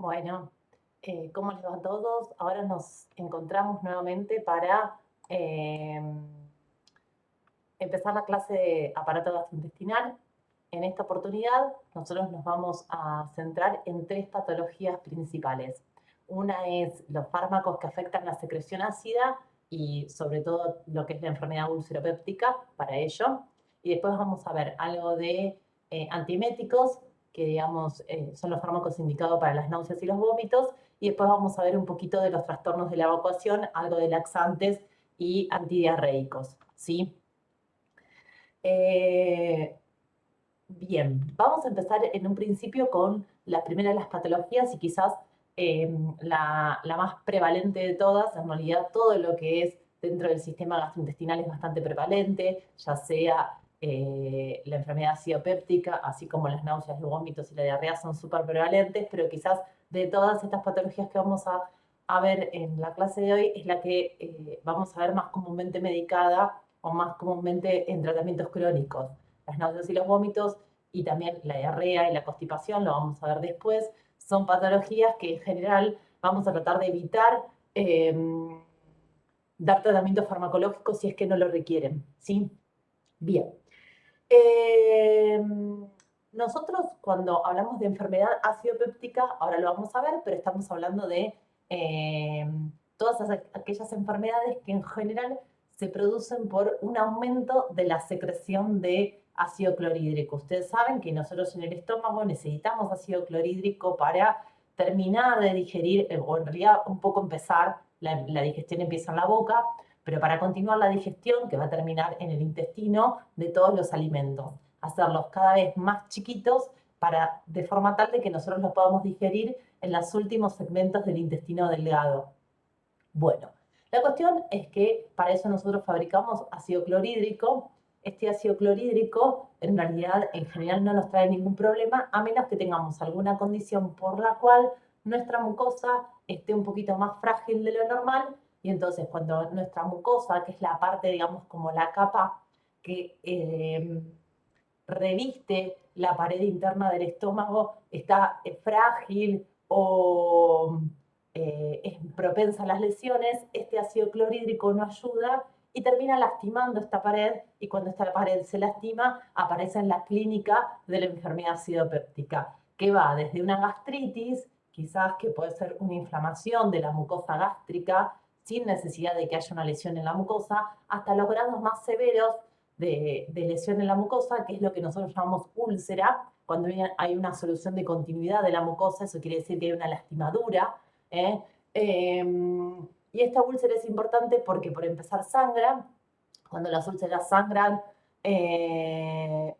Bueno, ¿cómo les va a todos? Ahora nos encontramos nuevamente para empezar la clase de aparato gastrointestinal. En esta oportunidad, nosotros nos vamos a centrar en tres patologías principales. Una es los fármacos que afectan la secreción ácida y sobre todo lo que es la enfermedad ulceropéptica para ello. Y después vamos a ver algo de antieméticos, que digamos son los fármacos indicados para las náuseas y los vómitos. Y después vamos a ver un poquito de los trastornos de la evacuación, algo de laxantes y antidiarreicos, ¿sí? Eh, Bien, vamos a empezar en un principio con la primera de las patologías y quizás la más prevalente de todas. En realidad, todo lo que es dentro del sistema gastrointestinal es bastante prevalente, ya sea la enfermedad acidopéptica, así como las náuseas, los vómitos y la diarrea son súper prevalentes, pero quizás de todas estas patologías que vamos a ver en la clase de hoy es la que vamos a ver más comúnmente medicada o más comúnmente en tratamientos crónicos. Las náuseas y los vómitos y también la diarrea y la constipación, lo vamos a ver después, son patologías que en general vamos a tratar de evitar eh, dar tratamiento farmacológico si es que no lo requieren, ¿sí? Bien. Eh, Nosotros cuando hablamos de enfermedad acidopéptica, ahora lo vamos a ver, pero estamos hablando de eh, todas aquellas enfermedades que en general se producen por un aumento de la secreción de ácido clorhídrico. Ustedes saben que nosotros en el estómago necesitamos ácido clorhídrico para terminar de digerir, o en realidad un poco empezar, la digestión empieza en la boca, pero para continuar la digestión, que va a terminar en el intestino, de todos los alimentos, hacerlos cada vez más chiquitos de forma tal de que nosotros los podamos digerir en los últimos segmentos del intestino delgado. Bueno, la cuestión es que para eso nosotros fabricamos ácido clorhídrico. Este ácido clorhídrico en realidad en general no nos trae ningún problema a menos que tengamos alguna condición por la cual nuestra mucosa esté un poquito más frágil de lo normal y entonces cuando nuestra mucosa, que es la parte digamos como la capa que reviste la pared interna del estómago, está frágil o es propensa a las lesiones, este ácido clorhídrico no ayuda y termina lastimando esta pared y cuando esta pared se lastima aparece en la clínica de la enfermedad acidopéptica, que va desde una gastritis, quizás que puede ser una inflamación de la mucosa gástrica sin necesidad de que haya una lesión en la mucosa, hasta los grados más severos de lesión en la mucosa, que es lo que nosotros llamamos úlcera. Cuando hay una solución de continuidad de la mucosa, eso quiere decir que hay una lastimadura. ¿eh? Y esta úlcera es importante porque por empezar sangra. Cuando las úlceras sangran,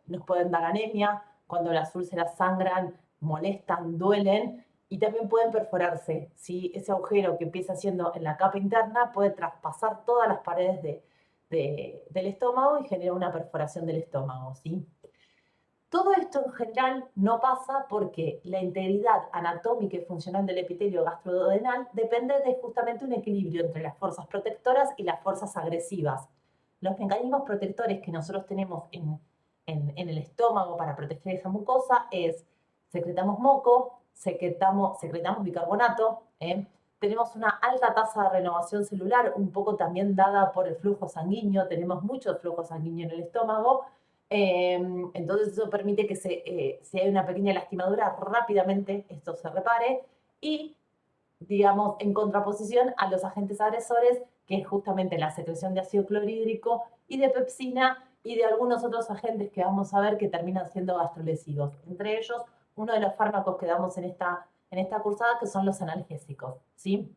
nos pueden dar anemia. Cuando las úlceras sangran, molestan, duelen y también pueden perforarse. ¿Sí? Ese agujero que empieza siendo en la capa interna puede traspasar todas las paredes del estómago y genera una perforación del estómago. ¿Sí? Todo esto en general no pasa porque la integridad anatómica y funcional del epitelio gastroduodenal depende de justamente un equilibrio entre las fuerzas protectoras y las fuerzas agresivas. Los mecanismos protectores que nosotros tenemos en el estómago para proteger esa mucosa es secretamos moco, secretamos bicarbonato, tenemos una alta tasa de renovación celular, un poco también dada por el flujo sanguíneo, tenemos mucho flujo sanguíneo en el estómago, entonces eso permite que si hay una pequeña lastimadura, rápidamente esto se repare y, digamos, en contraposición a los agentes agresores, que es justamente la secreción de ácido clorhídrico y de pepsina y de algunos otros agentes que vamos a ver que terminan siendo gastrolesivos. Entre ellos, uno de los fármacos que damos en esta cursada, que son los analgésicos, ¿sí?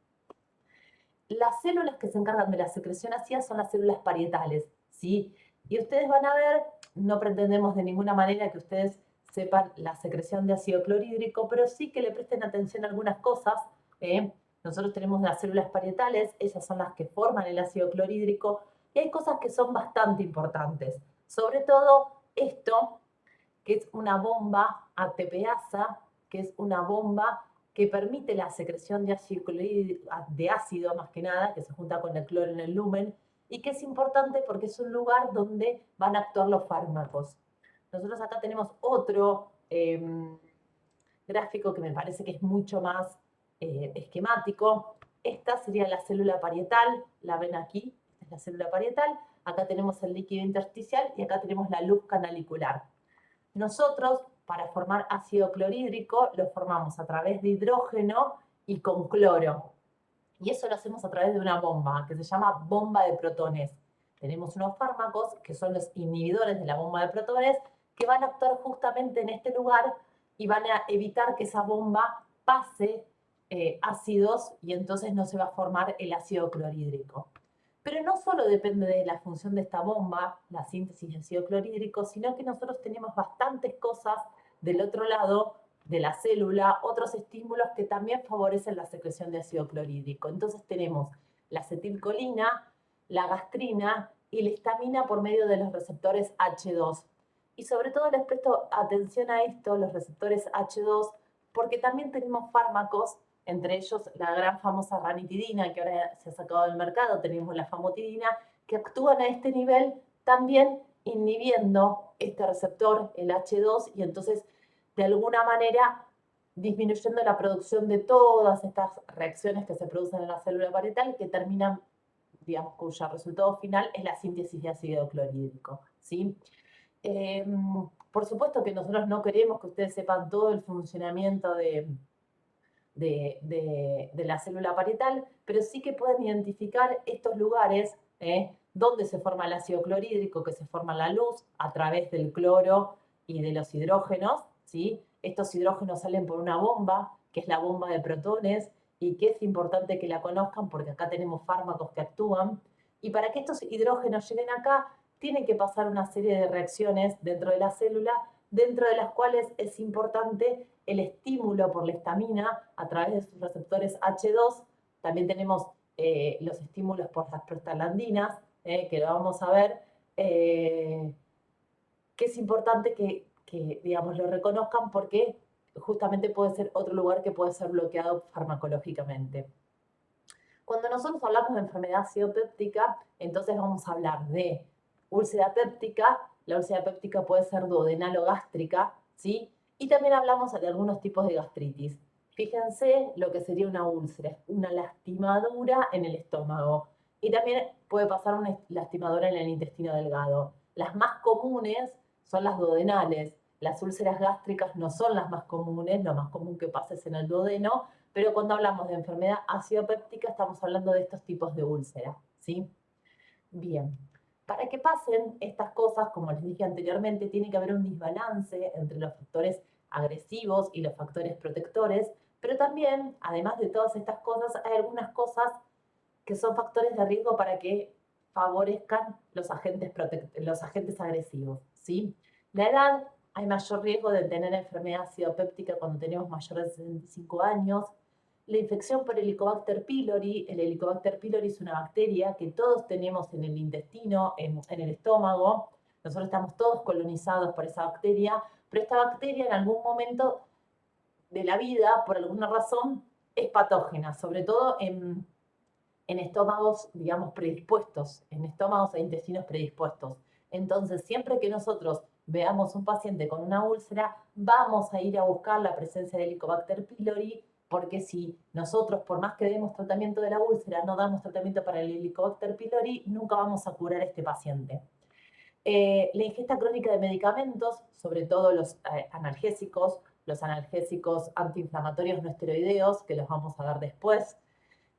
Las células que se encargan de la secreción ácida son las células parietales, ¿sí? Y ustedes van a ver, no pretendemos de ninguna manera que ustedes sepan la secreción de ácido clorhídrico, pero sí que le presten atención a algunas cosas. Nosotros tenemos las células parietales, ellas son las que forman el ácido clorhídrico, y hay cosas que son bastante importantes. Sobre todo esto, que es una bomba ATPasa, que es una bomba que permite la secreción de ácido más que nada, que se junta con el cloro en el lumen, y que es importante porque es un lugar donde van a actuar los fármacos. Nosotros acá tenemos otro gráfico que me parece que es mucho más esquemático. Esta sería la célula parietal, la ven aquí, esta es la célula parietal, acá tenemos el líquido intersticial y acá tenemos la luz canalicular. Nosotros, para formar ácido clorhídrico, lo formamos a través de hidrógeno y con cloro. Y eso lo hacemos a través de una bomba que se llama bomba de protones. Tenemos unos fármacos que son los inhibidores de la bomba de protones que van a actuar justamente en este lugar y van a evitar que esa bomba pase ácidos y entonces no se va a formar el ácido clorhídrico. Pero no solo depende de la función de esta bomba, la síntesis de ácido clorhídrico, sino que nosotros tenemos bastantes cosas del otro lado de la célula, otros estímulos que también favorecen la secreción de ácido clorhídrico. Entonces tenemos la acetilcolina, la gastrina y la histamina por medio de los receptores H2. Y sobre todo les presto atención a esto, los receptores H2, porque también tenemos fármacos, entre ellos la gran famosa ranitidina, que ahora se ha sacado del mercado, tenemos la famotidina, que actúan a este nivel también inhibiendo este receptor, el H2, y entonces de alguna manera disminuyendo la producción de todas estas reacciones que se producen en la célula parietal que terminan, digamos, cuyo resultado final es la síntesis de ácido clorhídrico, ¿sí? Por supuesto que nosotros no queremos que ustedes sepan todo el funcionamiento de la célula parietal, pero sí que pueden identificar estos lugares donde se forma el ácido clorhídrico, que se forma la luz a través del cloro y de los hidrógenos, ¿sí? Estos hidrógenos salen por una bomba, que es la bomba de protones, y que es importante que la conozcan porque acá tenemos fármacos que actúan. Y para que estos hidrógenos lleguen acá, tienen que pasar una serie de reacciones dentro de la célula, dentro de las cuales es importante el estímulo por la histamina a través de sus receptores H2. También tenemos los estímulos por las prostaglandinas, que lo vamos a ver, que es importante que, digamos, lo reconozcan porque justamente puede ser otro lugar que puede ser bloqueado farmacológicamente. Cuando nosotros hablamos de enfermedad acidopéptica, entonces vamos a hablar de úlcera péptica. La úlcera péptica puede ser duodenal o gástrica, ¿sí? Y también hablamos de algunos tipos de gastritis. Fíjense lo que sería una úlcera, una lastimadura en el estómago. Y también puede pasar una lastimadura en el intestino delgado. Las más comunes son las duodenales. Las úlceras gástricas no son las más comunes, lo más común que pasa es en el duodeno, pero cuando hablamos de enfermedad acidopéptica estamos hablando de estos tipos de úlcera, ¿sí? Bien, para que pasen estas cosas, como les dije anteriormente, tiene que haber un desbalance entre los factores agresivos y los factores protectores, pero también, además de todas estas cosas, hay algunas cosas que son factores de riesgo para que favorezcan los agentes agresivos, ¿sí? La edad, hay mayor riesgo de tener enfermedad acidopéptica cuando tenemos mayor de 65 años. La infección por Helicobacter pylori, el Helicobacter pylori es una bacteria que todos tenemos en el intestino, en el estómago. Nosotros estamos todos colonizados por esa bacteria, pero esta bacteria en algún momento de la vida, por alguna razón, es patógena, sobre todo en estómagos, digamos, predispuestos, en estómagos e intestinos predispuestos. Entonces, siempre que nosotros veamos un paciente con una úlcera, vamos a ir a buscar la presencia de Helicobacter pylori, porque si nosotros, por más que demos tratamiento de la úlcera, no damos tratamiento para el Helicobacter pylori, nunca vamos a curar a este paciente. La ingesta crónica de medicamentos, sobre todo los analgésicos antiinflamatorios no esteroideos, que los vamos a ver después,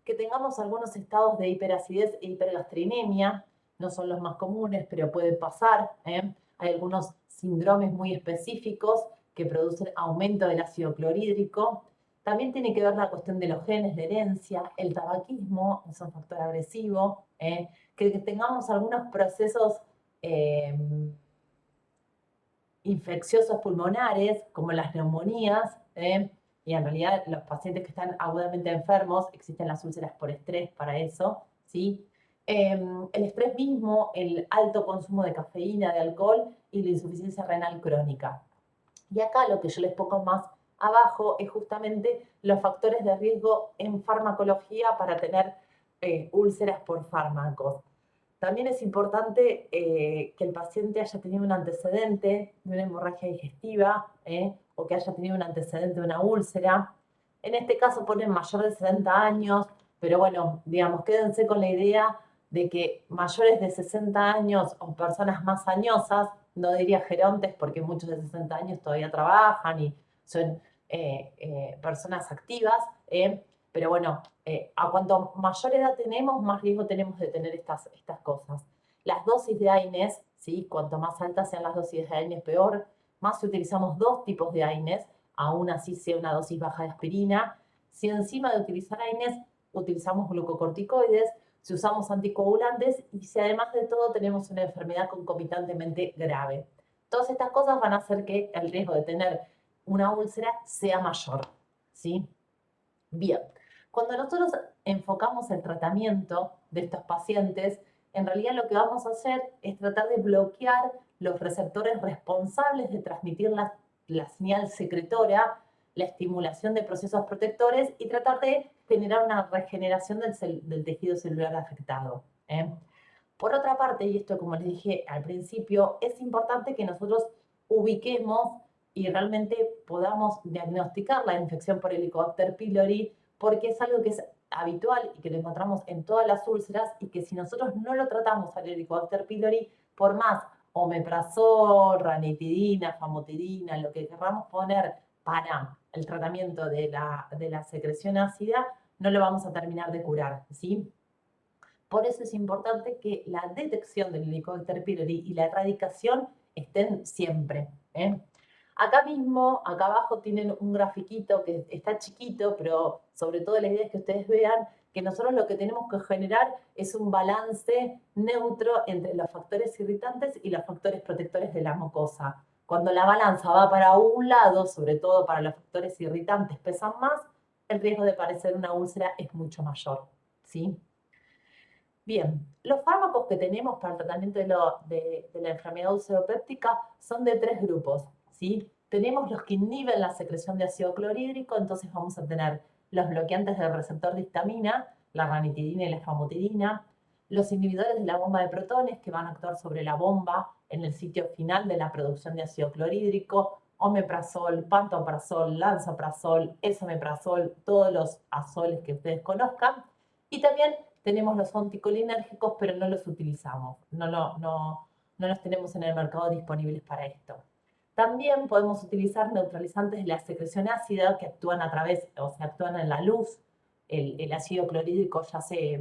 que tengamos algunos estados de hiperacidez e hipergastrinemia, no son los más comunes, pero pueden pasar. Hay algunos síndromes muy específicos que producen aumento del ácido clorhídrico. También tiene que ver la cuestión de los genes, la herencia, el tabaquismo, es un factor agresivo, que tengamos algunos procesos infecciosos pulmonares, como las neumonías, y en realidad los pacientes que están agudamente enfermos, existen las úlceras por estrés para eso, ¿sí? El estrés mismo, el alto consumo de cafeína, de alcohol y la insuficiencia renal crónica. Y acá lo que yo les pongo más abajo es justamente los factores de riesgo en farmacología para tener úlceras por fármacos. También es importante que el paciente haya tenido un antecedente de una hemorragia digestiva o que haya tenido un antecedente de una úlcera. En este caso ponen mayor de 60 años, pero bueno, digamos, quédense con la idea de que mayores de 60 años o personas más añosas, no diría gerontes porque muchos de 60 años todavía trabajan y son personas activas, pero bueno, a cuanto mayor edad tenemos, más riesgo tenemos de tener estas cosas. Las dosis de AINES, ¿sí? Cuanto más altas sean las dosis de AINES, peor. Más si utilizamos dos tipos de AINES, aún así sea una dosis baja de aspirina. Si encima de utilizar AINES utilizamos glucocorticoides, si usamos anticoagulantes y si además de todo tenemos una enfermedad concomitantemente grave. Todas estas cosas van a hacer que el riesgo de tener una úlcera sea mayor, ¿sí? Bien, cuando nosotros enfocamos el tratamiento de estos pacientes, en realidad lo que vamos a hacer es tratar de bloquear los receptores responsables de transmitir la señal secretora, la estimulación de procesos protectores y tratar de generar una regeneración del tejido celular afectado. Por otra parte, y esto como les dije al principio, es importante que nosotros ubiquemos y realmente podamos diagnosticar la infección por Helicobacter pylori, porque es algo que es habitual y que lo encontramos en todas las úlceras y que si nosotros no lo tratamos al Helicobacter pylori, por más omeprazol, ranitidina, famotidina, lo que queramos poner para el tratamiento de la secreción ácida, no lo vamos a terminar de curar, ¿sí? Por eso es importante que la detección del Helicobacter pylori y la erradicación estén siempre. Acá mismo, acá abajo tienen un grafiquito que está chiquito, pero sobre todo la idea es que ustedes vean que nosotros lo que tenemos que generar es un balance neutro entre los factores irritantes y los factores protectores de la mucosa. Cuando la balanza va para un lado, sobre todo para los factores irritantes pesan más, el riesgo de padecer una úlcera es mucho mayor, ¿sí? Bien, los fármacos que tenemos para el tratamiento de la enfermedad ulceropéptica son de tres grupos, ¿sí? Tenemos los que inhiben la secreción de ácido clorhídrico, entonces vamos a tener los bloqueantes del receptor de histamina, la ranitidina y la famotidina, los inhibidores de la bomba de protones que van a actuar sobre la bomba en el sitio final de la producción de ácido clorhídrico, omeprazol, pantoprazol, lansoprazol, esomeprazol, todos los azoles que ustedes conozcan, y también tenemos los anticolinérgicos, pero no los utilizamos, no los tenemos en el mercado disponibles para esto. También podemos utilizar neutralizantes de la secreción ácida que actúan a través, o sea, actúan en la luz. El ácido clorhídrico ya se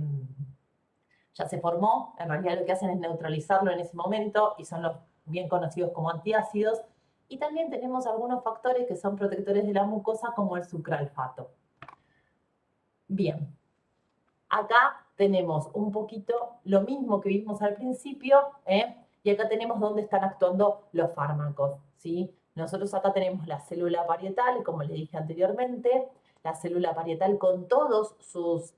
formó, en realidad lo que hacen es neutralizarlo en ese momento y son los bien conocidos como antiácidos. Y también tenemos algunos factores que son protectores de la mucosa como el sucralfato. Bien, acá tenemos un poquito lo mismo que vimos al principio, y acá tenemos dónde están actuando los fármacos, ¿sí? Nosotros acá tenemos la célula parietal, como les dije anteriormente, la célula parietal con todos sus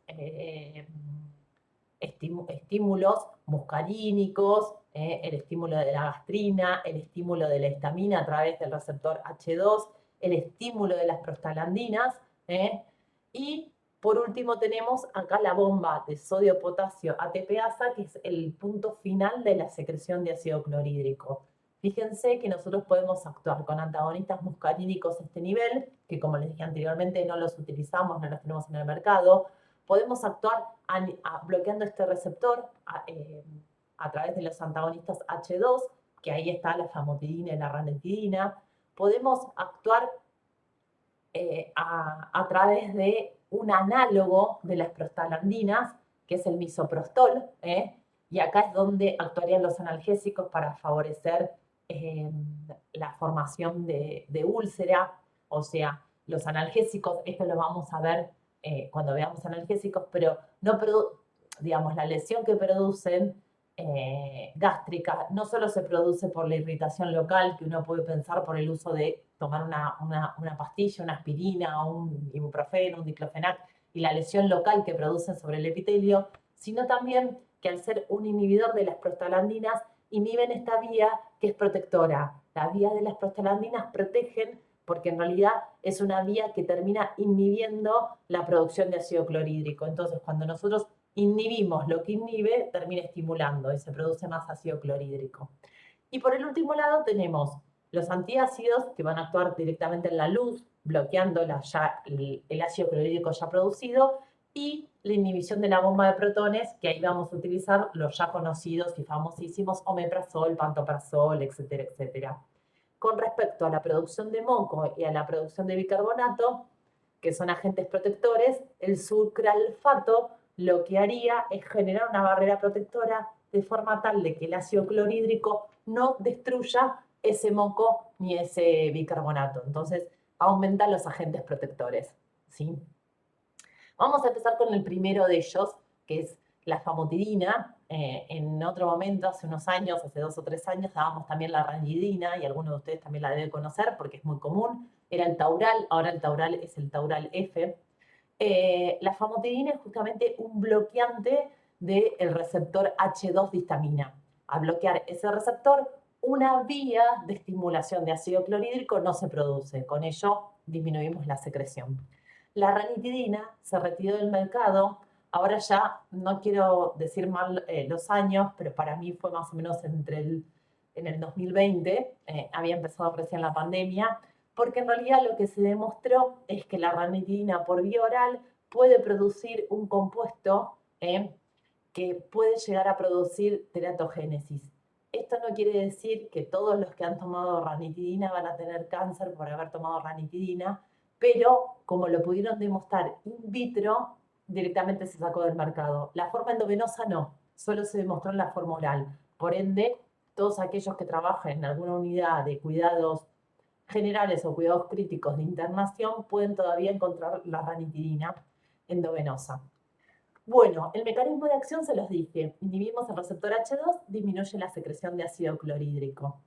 estímulos muscarínicos, el estímulo de la gastrina, el estímulo de la histamina a través del receptor H2, el estímulo de las prostaglandinas, y por último tenemos acá la bomba de sodio-potasio ATPasa, que es el punto final de la secreción de ácido clorhídrico. Fíjense que nosotros podemos actuar con antagonistas muscarínicos a este nivel, que como les dije anteriormente no los utilizamos, no los tenemos en el mercado. Podemos actuar bloqueando este receptor a través de los antagonistas H2, que ahí está la famotidina y la ranitidina. Podemos actuar a través de un análogo de las prostaglandinas, que es el misoprostol, y acá es donde actuarían los analgésicos para favorecer la formación de úlcera, o sea, los analgésicos, esto lo vamos a ver cuando veamos analgésicos, pero no digamos, la lesión que producen gástrica no solo se produce por la irritación local, que uno puede pensar por el uso de tomar una pastilla, una aspirina, un ibuprofeno, un diclofenac, y la lesión local que producen sobre el epitelio, sino también que al ser un inhibidor de las prostaglandinas, inhiben esta vía que es protectora. Las vías de las prostaglandinas protegen porque en realidad es una vía que termina inhibiendo la producción de ácido clorhídrico. Entonces, cuando nosotros inhibimos lo que inhibe, termina estimulando y se produce más ácido clorhídrico. Y por el último lado tenemos Los antiácidos que van a actuar directamente en la luz, bloqueando el ácido clorhídrico ya producido, y la inhibición de la bomba de protones, que ahí vamos a utilizar los ya conocidos y famosísimos omeprazol, pantoprazol, etcétera, etcétera. Con respecto a la producción de moco y a la producción de bicarbonato, que son agentes protectores, el sucralfato lo que haría es generar una barrera protectora de forma tal de que el ácido clorhídrico no destruya ese moco ni ese bicarbonato. Entonces, aumenta los agentes protectores. ¿Sí? Vamos a empezar con el primero de ellos, que es la famotidina. En otro momento, hace unos años, hace 2 o 3 años, dábamos también la ranitidina, y algunos de ustedes también la deben conocer porque es muy común. Era el Taural, ahora el Taural es el Taural F. La famotidina es justamente un bloqueante del receptor H2-distamina. Al bloquear ese receptor, una vía de estimulación de ácido clorhídrico no se produce. Con ello disminuimos la secreción. La ranitidina se retiró del mercado. Ahora ya no quiero decir mal los años, pero para mí fue más o menos en el 2020, había empezado recién la pandemia, porque en realidad lo que se demostró es que la ranitidina por vía oral puede producir un compuesto que puede llegar a producir teratogénesis. Esto no quiere decir que todos los que han tomado ranitidina van a tener cáncer por haber tomado ranitidina, pero como lo pudieron demostrar in vitro, directamente se sacó del mercado. La forma endovenosa no, solo se demostró en la forma oral. Por ende, todos aquellos que trabajan en alguna unidad de cuidados generales o cuidados críticos de internación pueden todavía encontrar la ranitidina endovenosa. Bueno, el mecanismo de acción se los dije. Inhibimos el receptor H2, disminuye la secreción de ácido clorhídrico.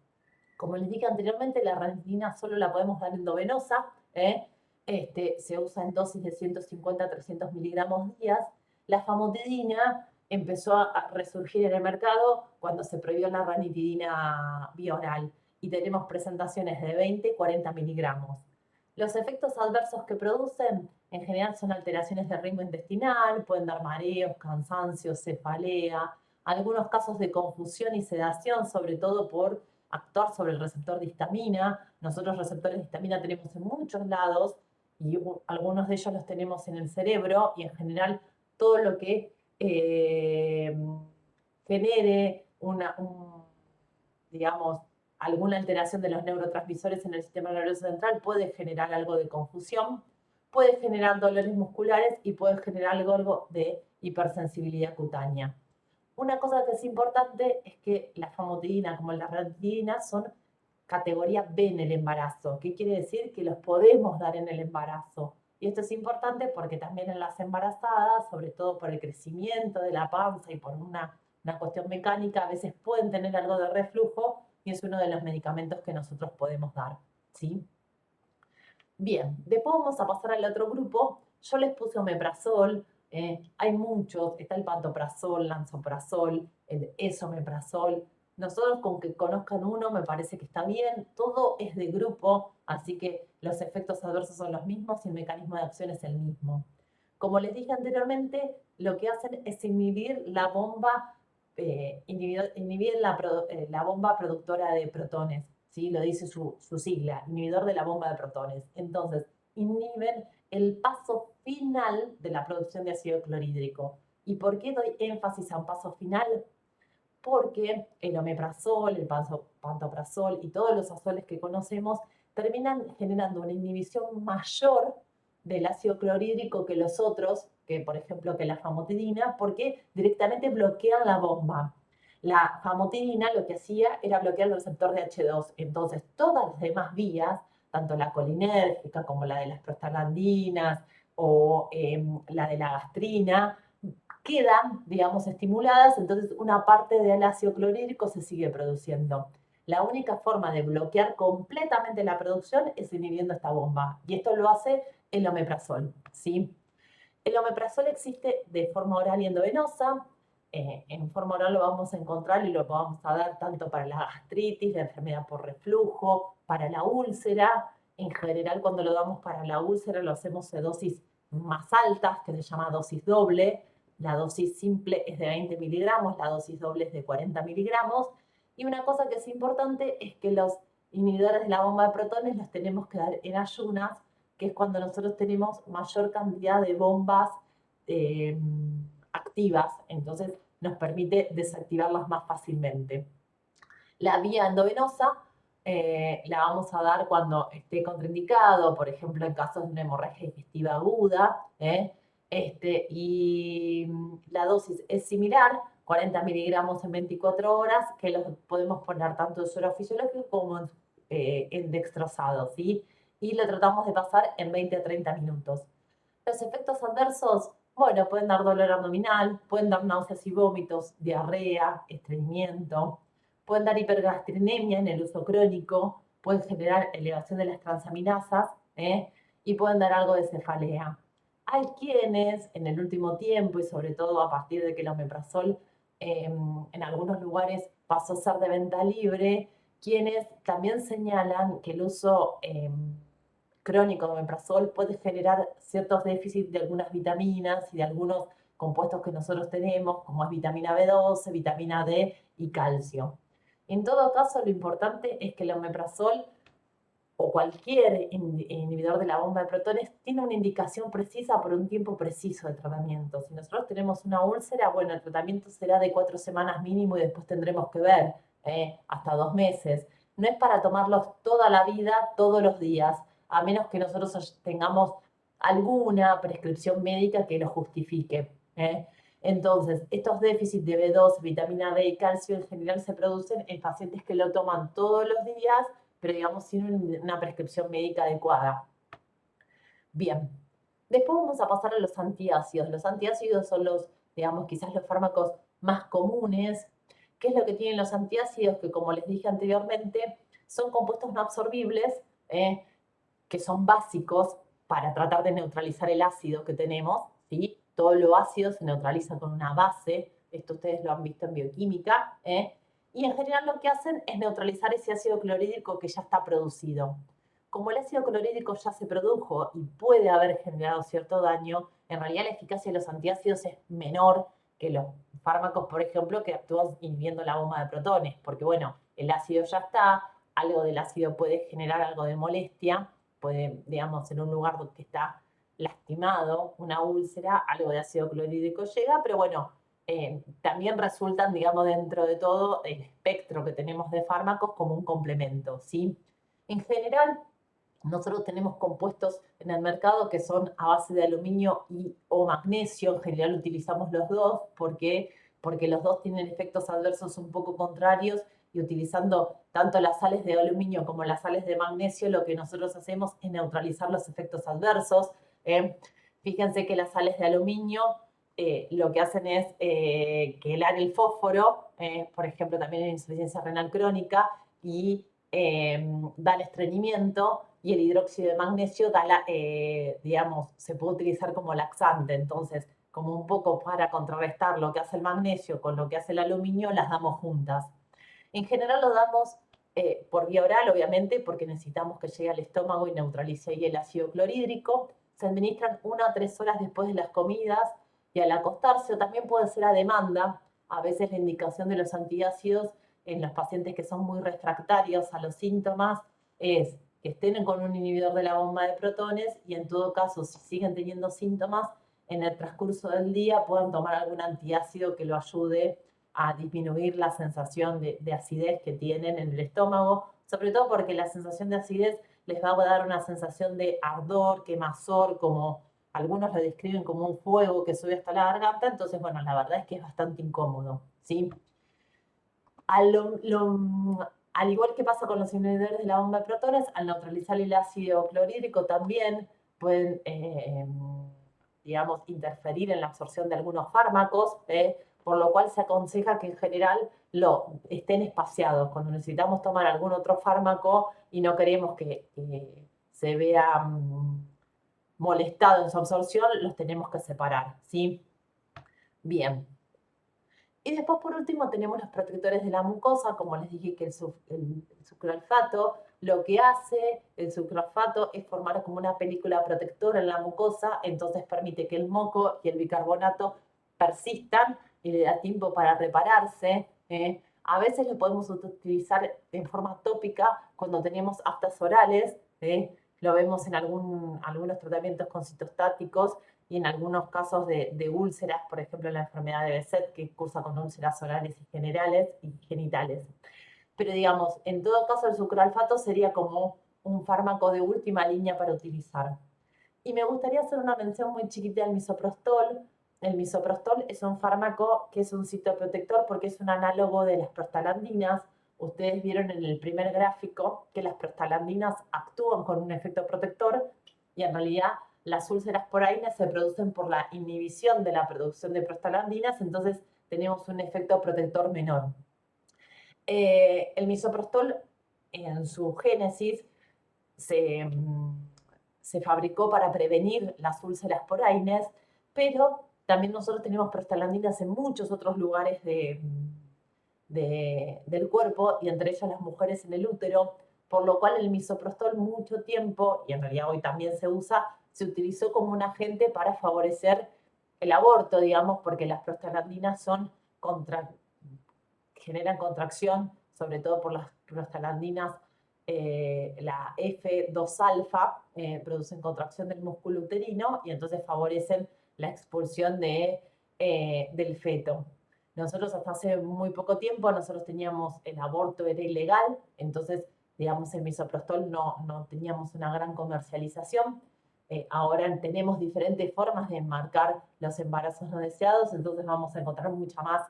Como les dije anteriormente, la ranitidina solo la podemos dar endovenosa. Se usa en dosis de 150 a 300 miligramos días. La famotidina empezó a resurgir en el mercado cuando se prohibió la ranitidina bioral y tenemos presentaciones de 20 40 miligramos. Los efectos adversos que producen en general son alteraciones del ritmo intestinal, pueden dar mareos, cansancio, cefalea, algunos casos de confusión y sedación, sobre todo por actuar sobre el receptor de histamina. Nosotros receptores de histamina tenemos en muchos lados y algunos de ellos los tenemos en el cerebro, y en general todo lo que genere digamos, alguna alteración de los neurotransmisores en el sistema nervioso central puede generar algo de confusión, puede generar dolores musculares y puede generar algo de hipersensibilidad cutánea. Una cosa que es importante es que la famotidina como la ranitidina son categoría B en el embarazo. ¿Qué quiere decir? Que los podemos dar en el embarazo. Y esto es importante porque también en las embarazadas, sobre todo por el crecimiento de la panza y por una cuestión mecánica, a veces pueden tener algo de reflujo y es uno de los medicamentos que nosotros podemos dar. ¿Sí? Bien, después vamos a pasar al otro grupo. Yo les puse omeprazol, hay muchos, está el pantoprazol, lansoprazol, el esomeprazol. Nosotros con que conozcan uno me parece que está bien, todo es de grupo, así que los efectos adversos son los mismos y el mecanismo de acción es el mismo. Como les dije anteriormente, lo que hacen es inhibir la bomba, la bomba productora de protones. ¿Sí? Lo dice su sigla, inhibidor de la bomba de protones. Entonces, inhiben el paso final de la producción de ácido clorhídrico. ¿Y por qué doy énfasis a un paso final? Porque el omeprazol, el pantoprazol y todos los azoles que conocemos terminan generando una inhibición mayor del ácido clorhídrico que los otros, que por ejemplo que la famotidina, porque directamente bloquean la bomba. La famotidina lo que hacía era bloquear el receptor de H2. Entonces, todas las demás vías, tanto la colinérgica como la de las prostaglandinas o la de la gastrina, quedan, digamos, estimuladas, entonces una parte del ácido clorhídrico se sigue produciendo. La única forma de bloquear completamente la producción es inhibiendo esta bomba. Y esto lo hace el omeprazol, ¿sí? El omeprazol existe de forma oral y endovenosa. En forma oral lo vamos a encontrar y lo vamos a dar tanto para la gastritis, la enfermedad por reflujo, para la úlcera. En general, cuando lo damos para la úlcera, lo hacemos de dosis más altas, que se llama dosis doble. La dosis simple es de 20 miligramos, la dosis doble es de 40 miligramos. Y una cosa que es importante es que los inhibidores de la bomba de protones los tenemos que dar en ayunas, que es cuando nosotros tenemos mayor cantidad de bombas eh, activas, entonces nos permite desactivarlas más fácilmente. La vía endovenosa la vamos a dar cuando esté contraindicado, por ejemplo, en casos de una hemorragia digestiva aguda, y la dosis es similar, 40 miligramos en 24 horas, que los podemos poner tanto en suero fisiológico como en dextrosado, ¿sí? Y lo tratamos de pasar en 20 a 30 minutos. Los efectos adversos, bueno, pueden dar dolor abdominal, pueden dar náuseas y vómitos, diarrea, estreñimiento, pueden dar hipergastrinemia en el uso crónico, pueden generar elevación de las transaminasas y pueden dar algo de cefalea. Hay quienes en el último tiempo y sobre todo a partir de que el omeprazol en algunos lugares pasó a ser de venta libre, quienes también señalan que el uso crónico de omeprazol puede generar ciertos déficits de algunas vitaminas y de algunos compuestos que nosotros tenemos, como es vitamina B12, vitamina D y calcio. En todo caso, lo importante es que el omeprazol o cualquier inhibidor de la bomba de protones tiene una indicación precisa por un tiempo preciso de tratamiento. Si nosotros tenemos una úlcera, bueno, el tratamiento será de 4 semanas mínimo y después tendremos que ver hasta 2 meses. No es para tomarlos toda la vida, todos los días, a menos que nosotros tengamos alguna prescripción médica que lo justifique. Entonces, estos déficits de B2, vitamina D y calcio en general se producen en pacientes que lo toman todos los días, pero digamos sin una prescripción médica adecuada. Bien, después vamos a pasar a los antiácidos. Los antiácidos son los, digamos, quizás los fármacos más comunes. ¿Qué es lo que tienen los antiácidos? Que como les dije anteriormente, son compuestos no absorbibles, que son básicos para tratar de neutralizar el ácido que tenemos, ¿sí? Todo lo ácido se neutraliza con una base, esto ustedes lo han visto en bioquímica, y en general lo que hacen es neutralizar ese ácido clorhídrico que ya está producido. Como el ácido clorhídrico ya se produjo y puede haber generado cierto daño, en realidad la eficacia de los antiácidos es menor que los fármacos, por ejemplo, que actúan inhibiendo la bomba de protones, porque bueno, el ácido ya está, algo del ácido puede generar algo de molestia, puede, digamos, en un lugar donde está lastimado, una úlcera, algo de ácido clorhídrico llega, pero bueno, también resultan, digamos, dentro de todo el espectro que tenemos de fármacos como un complemento, ¿sí? En general, nosotros tenemos compuestos en el mercado que son a base de aluminio y o magnesio. En general utilizamos los dos porque los dos tienen efectos adversos un poco contrarios y utilizando tanto las sales de aluminio como las sales de magnesio, lo que nosotros hacemos es neutralizar los efectos adversos. Fíjense que las sales de aluminio lo que hacen es quelar el fósforo, por ejemplo, también en insuficiencia renal crónica, y da el estreñimiento, y el hidróxido de magnesio da digamos, se puede utilizar como laxante. Entonces, como un poco para contrarrestar lo que hace el magnesio con lo que hace el aluminio, las damos juntas. En general lo damos por vía oral, obviamente, porque necesitamos que llegue al estómago y neutralice ahí el ácido clorhídrico. Se administran 1 a 3 horas después de las comidas y al acostarse, o también puede ser a demanda. A veces la indicación de los antiácidos en los pacientes que son muy refractarios a los síntomas es que estén con un inhibidor de la bomba de protones y en todo caso, si siguen teniendo síntomas, en el transcurso del día puedan tomar algún antiácido que lo ayude a disminuir la sensación de acidez que tienen en el estómago, sobre todo porque la sensación de acidez les va a dar una sensación de ardor, quemazón, como algunos lo describen como un fuego que sube hasta la garganta. Entonces, bueno, la verdad es que es bastante incómodo, ¿sí? Al igual que pasa con los inhibidores de la bomba de protones, al neutralizar el ácido clorhídrico también pueden, digamos, interferir en la absorción de algunos fármacos, por lo cual se aconseja que en general lo estén espaciados. Cuando necesitamos tomar algún otro fármaco y no queremos que se vea molestado en su absorción, los tenemos que separar, ¿sí? Bien. Y después, por último, tenemos los protectores de la mucosa, como les dije que el sucralfato, lo que hace el sucralfato es formar como una película protectora en la mucosa, entonces permite que el moco y el bicarbonato persistan y le da tiempo para repararse. A veces lo podemos utilizar en forma tópica cuando tenemos aftas orales, lo vemos en algunos tratamientos con citostáticos y en algunos casos de úlceras, por ejemplo, la enfermedad de Behçet, que cursa con úlceras orales y generales y genitales. Pero digamos, en todo caso el sucralfato sería como un fármaco de última línea para utilizar. Y me gustaría hacer una mención muy chiquita del misoprostol. El misoprostol es un fármaco que es un citoprotector porque es un análogo de las prostaglandinas. Ustedes vieron en el primer gráfico que las prostaglandinas actúan con un efecto protector y en realidad las úlceras por AINE se producen por la inhibición de la producción de prostaglandinas, entonces tenemos un efecto protector menor. El misoprostol en su génesis se fabricó para prevenir las úlceras por AINES, pero también nosotros tenemos prostaglandinas en muchos otros lugares del cuerpo y entre ellos las mujeres en el útero, por lo cual el misoprostol mucho tiempo, y en realidad hoy también se usa, se utilizó como un agente para favorecer el aborto, digamos, porque las prostaglandinas generan contracción, sobre todo por las prostaglandinas, la F2-alfa, producen contracción del músculo uterino y entonces favorecen la expulsión del feto. Nosotros hasta hace muy poco tiempo, nosotros teníamos, el aborto era ilegal, entonces, digamos, el misoprostol no teníamos una gran comercialización. Ahora tenemos diferentes formas de enmarcar los embarazos no deseados, entonces vamos a encontrar mucha más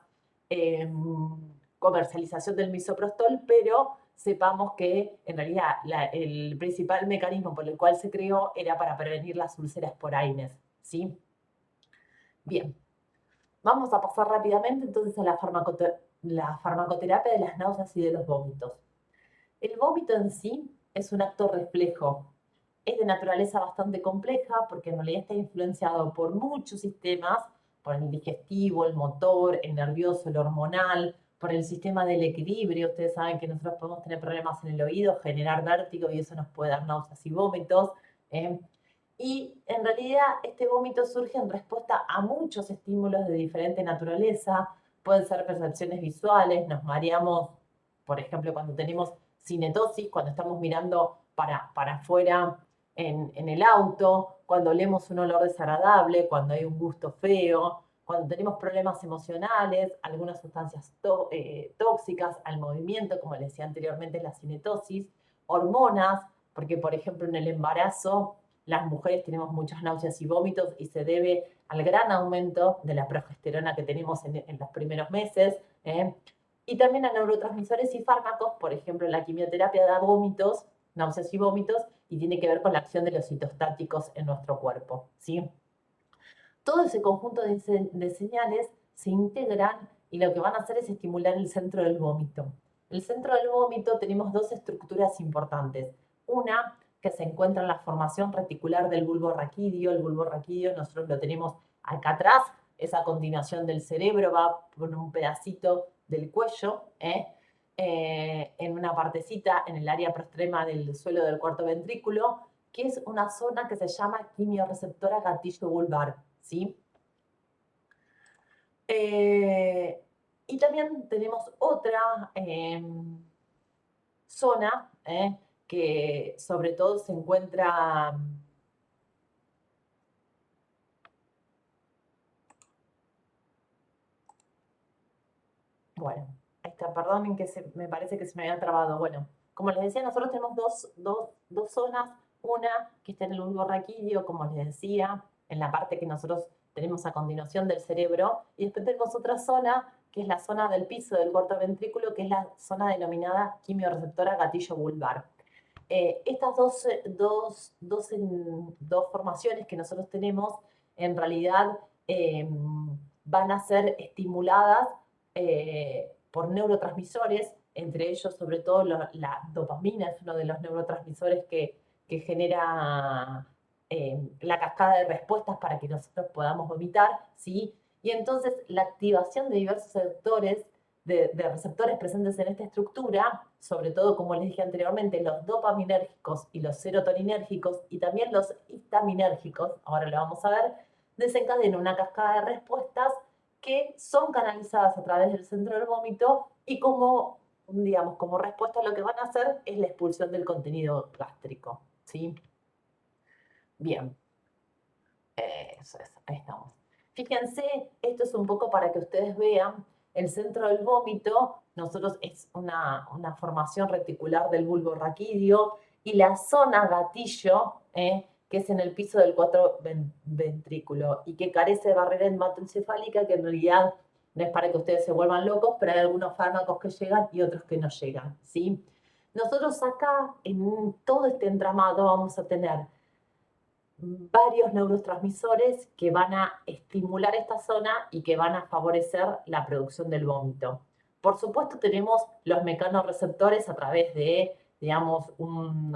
comercialización del misoprostol, pero sepamos que en realidad el principal mecanismo por el cual se creó era para prevenir las úlceras por AINES, ¿sí? Bien, vamos a pasar rápidamente entonces a la farmacoterapia de las náuseas y de los vómitos. El vómito en sí es un acto reflejo. Es de naturaleza bastante compleja porque en realidad está influenciado por muchos sistemas, por el digestivo, el motor, el nervioso, el hormonal, por el sistema del equilibrio. Ustedes saben que nosotros podemos tener problemas en el oído, generar vértigo y eso nos puede dar náuseas y vómitos. ¿eh? Y en realidad este vómito surge en respuesta a muchos estímulos de diferente naturaleza. Pueden ser percepciones visuales, nos mareamos, por ejemplo, cuando tenemos cinetosis, cuando estamos mirando para afuera en el auto, cuando olemos un olor desagradable, cuando hay un gusto feo, cuando tenemos problemas emocionales, algunas sustancias tóxicas al movimiento, como les decía anteriormente, la cinetosis, hormonas, porque por ejemplo en el embarazo las mujeres tenemos muchas náuseas y vómitos y se debe al gran aumento de la progesterona que tenemos en los primeros meses. Y también a neurotransmisores y fármacos, por ejemplo, la quimioterapia da vómitos, náuseas y vómitos, y tiene que ver con la acción de los citostáticos en nuestro cuerpo, ¿sí? Todo ese conjunto de señales se integran y lo que van a hacer es estimular el centro del vómito. El centro del vómito tenemos dos estructuras importantes. Una que se encuentra en la formación reticular del bulbo raquídeo. El bulbo raquídeo nosotros lo tenemos acá atrás, es a continuación del cerebro, va por un pedacito del cuello, en una partecita en el área prostrema del suelo del cuarto ventrículo, que es una zona que se llama quimioreceptora gatillo vulvar, ¿sí? Y también tenemos otra zona que sobre todo se encuentra. Bueno, ahí está, perdonen que me parece que se me había trabado. Bueno, como les decía, nosotros tenemos dos zonas. Una que está en el bulbo raquídeo, como les decía, en la parte que nosotros tenemos a continuación del cerebro. Y después tenemos otra zona, que es la zona del piso del cuarto ventrículo, que es la zona denominada quimioreceptora gatillo vulvar. Estas dos formaciones que nosotros tenemos, en realidad van a ser estimuladas por neurotransmisores, entre ellos sobre todo la dopamina es uno de los neurotransmisores que genera la cascada de respuestas para que nosotros podamos vomitar, ¿sí? Y entonces la activación de diversos sectores de receptores presentes en esta estructura, sobre todo, como les dije anteriormente, los dopaminérgicos y los serotoninérgicos y también los histaminérgicos, ahora lo vamos a ver, desencadenan una cascada de respuestas que son canalizadas a través del centro del vómito y como, digamos, como respuesta lo que van a hacer es la expulsión del contenido gástrico, ¿sí? Bien, eso es, ahí estamos. Fíjense, esto es un poco para que ustedes vean, el centro del vómito, nosotros es una formación reticular del bulbo raquídeo y la zona gatillo, que es en el piso del cuarto ventrículo y que carece de barrera hematoencefálica, que en realidad no es para que ustedes se vuelvan locos, pero hay algunos fármacos que llegan y otros que no llegan, ¿sí? Nosotros acá, en todo este entramado, vamos a tener varios neurotransmisores que van a estimular esta zona y que van a favorecer la producción del vómito. Por supuesto, tenemos los mecanorreceptores a través de, digamos, un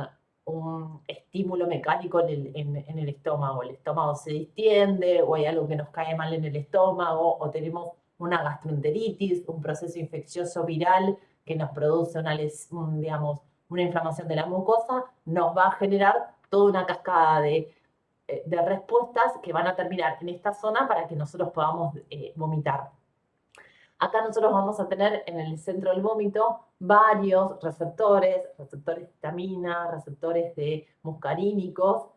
estímulo mecánico en el estómago. El estómago se distiende o hay algo que nos cae mal en el estómago o tenemos una gastroenteritis, un proceso infeccioso viral que nos produce digamos, una inflamación de la mucosa, nos va a generar toda una cascada de respuestas que van a terminar en esta zona para que nosotros podamos vomitar. Acá nosotros vamos a tener en el centro del vómito varios receptores de histamina, receptores de muscarínicos.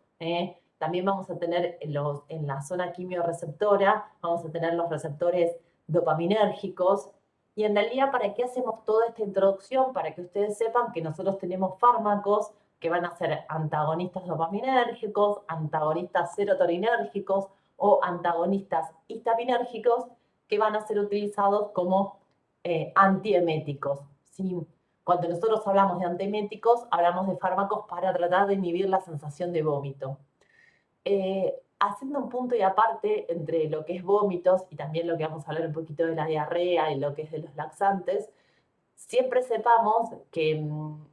También vamos a tener en la zona quimiorreceptora, vamos a tener los receptores dopaminérgicos. Y en realidad, ¿para qué hacemos toda esta introducción? Para que ustedes sepan que nosotros tenemos fármacos que van a ser antagonistas dopaminérgicos, antagonistas serotoninérgicos o antagonistas histaminérgicos que van a ser utilizados como antieméticos, ¿sí? Cuando nosotros hablamos de antieméticos, hablamos de fármacos para tratar de inhibir la sensación de vómito. Haciendo un punto y aparte entre lo que es vómitos y también lo que vamos a hablar un poquito de la diarrea y lo que es de los laxantes, siempre sepamos que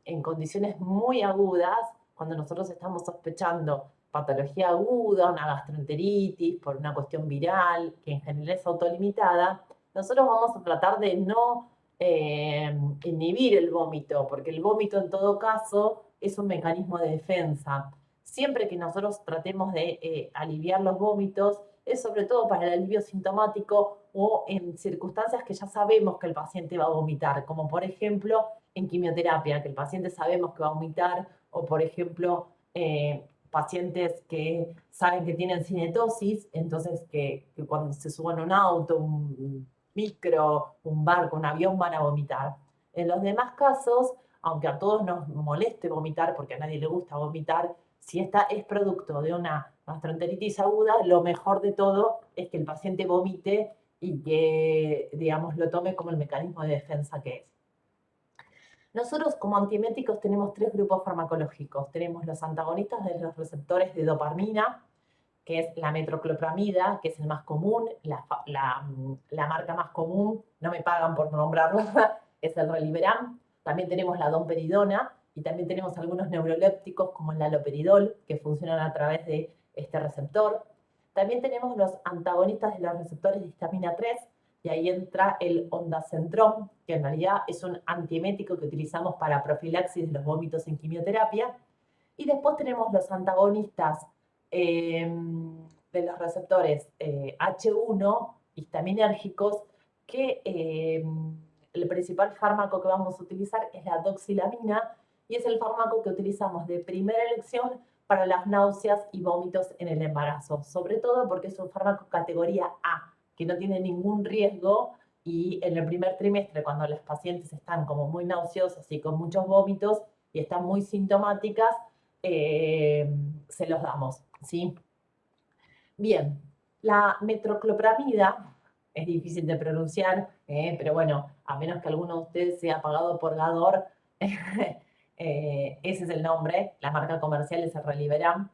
en condiciones muy agudas, cuando nosotros estamos sospechando patología aguda, una gastroenteritis por una cuestión viral, que en general es autolimitada, nosotros vamos a tratar de no inhibir el vómito, porque el vómito en todo caso es un mecanismo de defensa. Siempre que nosotros tratemos de aliviar los vómitos, es sobre todo para el alivio sintomático o en circunstancias que ya sabemos que el paciente va a vomitar, como por ejemplo en quimioterapia, que el paciente sabemos que va a vomitar, o por ejemplo pacientes que saben que tienen cinetosis, entonces que cuando se suban a un auto, un micro, un barco, un avión van a vomitar. En los demás casos, aunque a todos nos moleste vomitar, porque a nadie le gusta vomitar, si esta es producto de una gastroenteritis aguda, lo mejor de todo es que el paciente vomite y que, digamos, lo tome como el mecanismo de defensa que es. Nosotros como antieméticos tenemos tres grupos farmacológicos. Tenemos los antagonistas de los receptores de dopamina, que es la metroclopramida, que es el más común, la marca más común, no me pagan por nombrarla, es el Reliberam. También tenemos la domperidona y también tenemos algunos neurolépticos como el haloperidol, que funcionan a través de este receptor. También tenemos los antagonistas de los receptores de histamina 3, y ahí entra el ondansetron, que en realidad es un antiemético que utilizamos para profilaxis de los vómitos en quimioterapia. Y después tenemos los antagonistas de los receptores H1 histaminérgicos, que el principal fármaco que vamos a utilizar es la doxilamina y es el fármaco que utilizamos de primera elección para las náuseas y vómitos en el embarazo, sobre todo porque es un fármaco categoría A, que no tiene ningún riesgo y en el primer trimestre, cuando las pacientes están como muy nauseosas y con muchos vómitos y están muy sintomáticas, se los damos, ¿sí? Bien, la metroclopramida es difícil de pronunciar, pero bueno, a menos que alguno de ustedes sea pagado por Gador, ese es el nombre, la marca comercial es el Reliberam.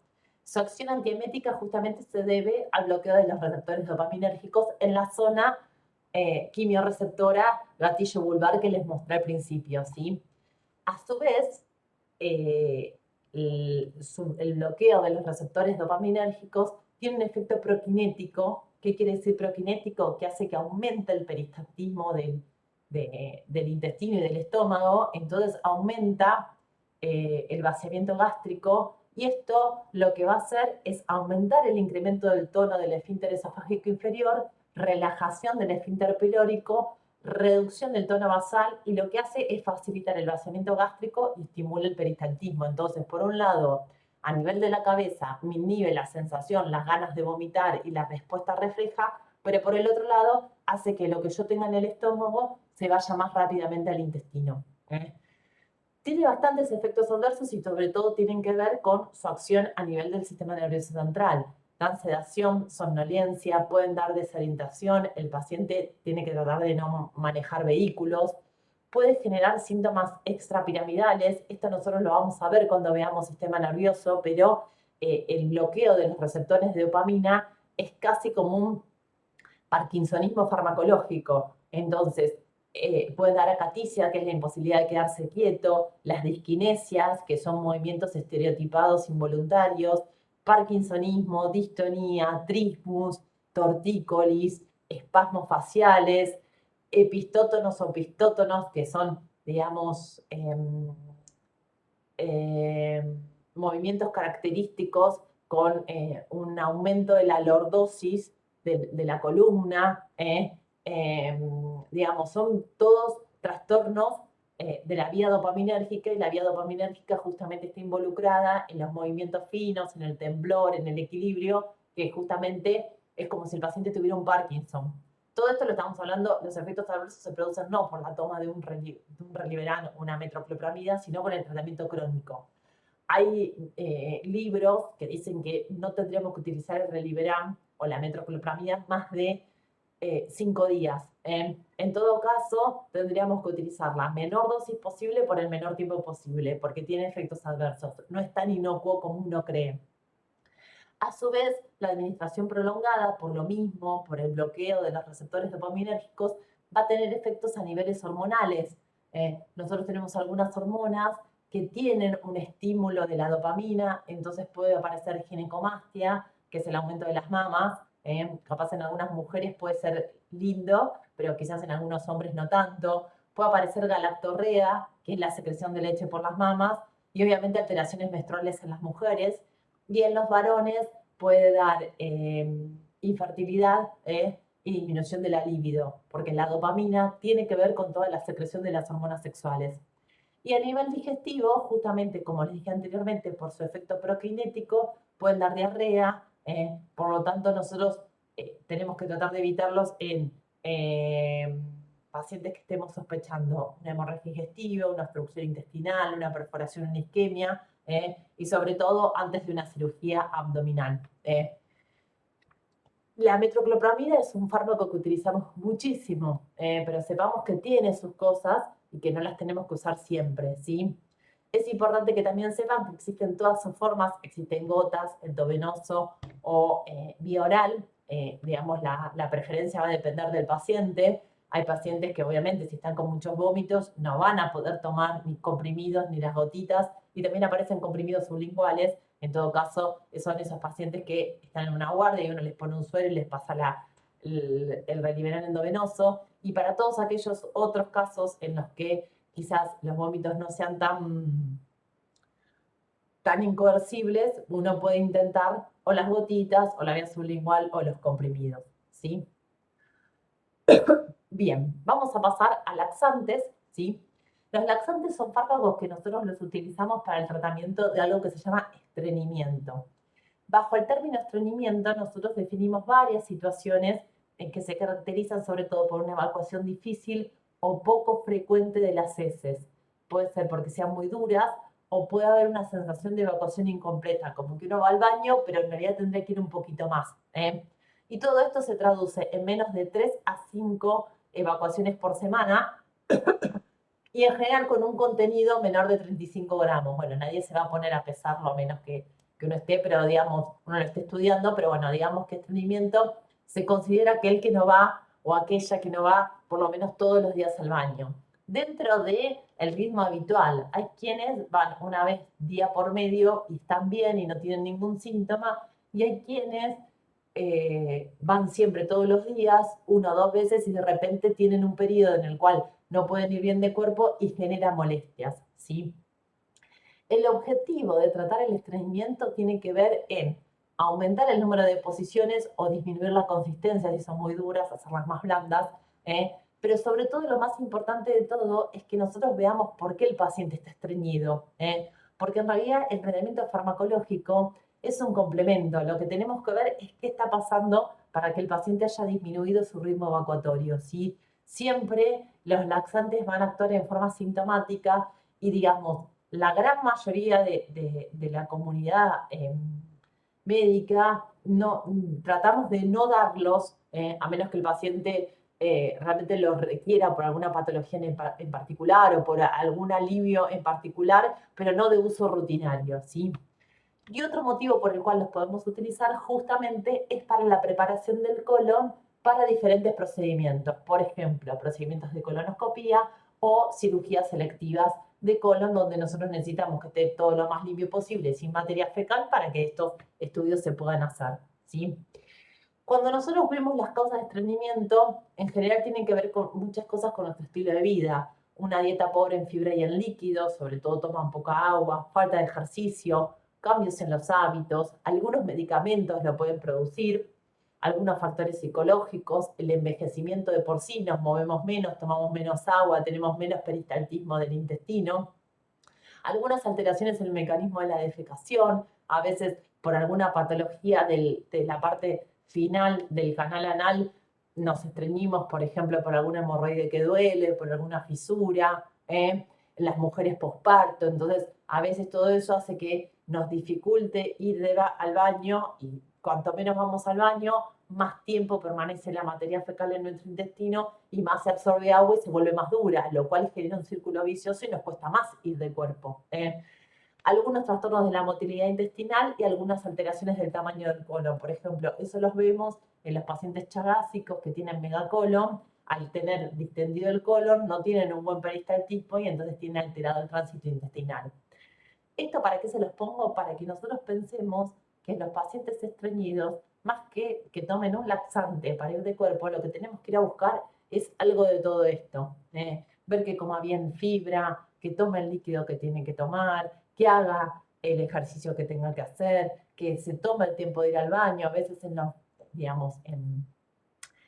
Su acción antiemética justamente se debe al bloqueo de los receptores dopaminérgicos en la zona quimiorreceptora gatillo vulvar que les mostré al principio, ¿sí? A su vez, eh, el bloqueo de los receptores dopaminérgicos tiene un efecto proquinético. ¿Qué quiere decir proquinético? Que hace que aumente el peristaltismo del intestino y del estómago, entonces aumenta el vaciamiento gástrico y esto lo que va a hacer es aumentar el incremento del tono del esfínter esofágico inferior, relajación del esfínter pilórico, reducción del tono basal y lo que hace es facilitar el vaciamiento gástrico y estimula el peristaltismo. Entonces, por un lado, a nivel de la cabeza, me inhibe la sensación, las ganas de vomitar y la respuesta refleja, pero por el otro lado, hace que lo que yo tenga en el estómago se vaya más rápidamente al intestino. Tiene bastantes efectos adversos y sobre todo tienen que ver con su acción a nivel del sistema nervioso central. Dan sedación, somnolencia, pueden dar desorientación, el paciente tiene que tratar de no manejar vehículos, puede generar síntomas extrapiramidales, esto nosotros lo vamos a ver cuando veamos sistema nervioso, pero el bloqueo de los receptores de dopamina es casi como un parkinsonismo farmacológico. Entonces, puede dar acaticia, que es la imposibilidad de quedarse quieto, las disquinesias, que son movimientos estereotipados involuntarios, parkinsonismo, distonía, trismus, tortícolis, espasmos faciales, epistótonos o pistótonos, que son, digamos, movimientos característicos con un aumento de la lordosis de la columna, digamos, son todos trastornos de la vía dopaminérgica y la vía dopaminérgica justamente está involucrada en los movimientos finos, en el temblor, en el equilibrio, que justamente es como si el paciente tuviera un Parkinson. Todo esto lo estamos hablando, los efectos adversos se producen no por la toma de un Reliberan o una metoclopramida, sino por el tratamiento crónico. Hay libros que dicen que no tendríamos que utilizar el Reliberan o la metoclopramida más de 5 días. En todo caso, tendríamos que utilizar la menor dosis posible por el menor tiempo posible, porque tiene efectos adversos. No es tan inocuo como uno cree. A su vez, la administración prolongada, por lo mismo, por el bloqueo de los receptores dopaminérgicos, va a tener efectos a niveles hormonales. Nosotros tenemos algunas hormonas que tienen un estímulo de la dopamina, entonces puede aparecer ginecomastia, que es el aumento de las mamas. Capaz en algunas mujeres puede ser lindo, pero quizás en algunos hombres no tanto. Puede aparecer galactorrea, que es la secreción de leche por las mamas, y obviamente alteraciones menstruales en las mujeres. Y en los varones puede dar infertilidad y disminución de la libido, porque la dopamina tiene que ver con toda la secreción de las hormonas sexuales. Y a nivel digestivo, justamente como les dije anteriormente, por su efecto prokinético, pueden dar diarrea, por lo tanto nosotros tenemos que tratar de evitarlos en pacientes que estemos sospechando una hemorragia digestiva, una obstrucción intestinal, una perforación, una isquemia, y sobre todo antes de una cirugía abdominal. La metoclopramida es un fármaco que utilizamos muchísimo, pero sepamos que tiene sus cosas y que no las tenemos que usar siempre, ¿sí? Es importante que también sepan que existen todas sus formas, existen gotas, endovenoso o vía oral, digamos, la preferencia va a depender del paciente. Hay pacientes que obviamente si están con muchos vómitos no van a poder tomar ni comprimidos ni las gotitas y también aparecen comprimidos sublinguales. En todo caso, son esos pacientes que están en una guardia y uno les pone un suero y les pasa el Reliberan endovenoso. Y para todos aquellos otros casos en los que quizás los vómitos no sean tan incoercibles, uno puede intentar o las gotitas, o la vía sublingual, o los comprimidos, ¿sí? Bien, vamos a pasar a laxantes, ¿sí? Los laxantes son fármacos que nosotros los utilizamos para el tratamiento de algo que se llama estreñimiento. Bajo el término estreñimiento, nosotros definimos varias situaciones en que se caracterizan sobre todo por una evacuación difícil o poco frecuente de las heces. Puede ser porque sean muy duras o puede haber una sensación de evacuación incompleta, como que uno va al baño, pero en realidad tendría que ir un poquito más. Y todo esto se traduce en menos de 3 a 5 evacuaciones por semana y en general con un contenido menor de 35 gramos. Bueno, nadie se va a poner a pesarlo a menos que uno esté, pero digamos, uno lo esté estudiando, pero bueno, digamos que estreñimiento se considera aquel que no va o aquella que no va por lo menos todos los días al baño. Dentro del ritmo habitual, hay quienes van una vez día por medio y están bien y no tienen ningún síntoma, y hay quienes van siempre todos los días, 1 o 2 veces, y de repente tienen un periodo en el cual no pueden ir bien de cuerpo y genera molestias, ¿sí? El objetivo de tratar el estreñimiento tiene que ver en aumentar el número de posiciones o disminuir la consistencia si son muy duras, hacerlas más blandas, pero sobre todo lo más importante de todo es que nosotros veamos por qué el paciente está estreñido, ¿eh? Porque en realidad el tratamiento farmacológico es un complemento. Lo que tenemos que ver es qué está pasando para que el paciente haya disminuido su ritmo evacuatorio, ¿sí? Siempre los laxantes van a actuar en forma sintomática y, digamos, la gran mayoría de la comunidad médica no, tratamos de no darlos, a menos que el paciente realmente lo requiera por alguna patología en particular o por algún alivio en particular, pero no de uso rutinario, ¿sí? Y otro motivo por el cual los podemos utilizar justamente es para la preparación del colon para diferentes procedimientos, por ejemplo, procedimientos de colonoscopía o cirugías selectivas de colon, donde nosotros necesitamos que esté todo lo más limpio posible, sin materia fecal, para que estos estudios se puedan hacer, ¿sí? Cuando nosotros vemos las causas de estreñimiento, en general tienen que ver con muchas cosas con nuestro estilo de vida. Una dieta pobre en fibra y en líquidos, sobre todo toman poca agua, falta de ejercicio, cambios en los hábitos, algunos medicamentos lo pueden producir, algunos factores psicológicos, el envejecimiento de por sí, nos movemos menos, tomamos menos agua, tenemos menos peristaltismo del intestino, algunas alteraciones en el mecanismo de la defecación, a veces por alguna patología de la parte final del canal anal, nos estreñimos, por ejemplo, por alguna hemorroide que duele, por alguna fisura, en las mujeres posparto. Entonces, a veces todo eso hace que nos dificulte ir al baño y cuanto menos vamos al baño, más tiempo permanece la materia fecal en nuestro intestino y más se absorbe agua y se vuelve más dura, lo cual genera un círculo vicioso y nos cuesta más ir del cuerpo. Algunos trastornos de la motilidad intestinal y algunas alteraciones del tamaño del colon. Por ejemplo, eso los vemos en los pacientes chagásicos que tienen megacolon. Al tener distendido el colon, no tienen un buen peristaltismo y entonces tienen alterado el tránsito intestinal. ¿Esto para qué se los pongo? Para que nosotros pensemos que los pacientes estreñidos, más que tomen un laxante para ir de cuerpo, lo que tenemos que ir a buscar es algo de todo esto. Ver que coma bien fibra, que tome el líquido que tiene que tomar, que haga el ejercicio que tenga que hacer, que se tome el tiempo de ir al baño. A veces digamos, en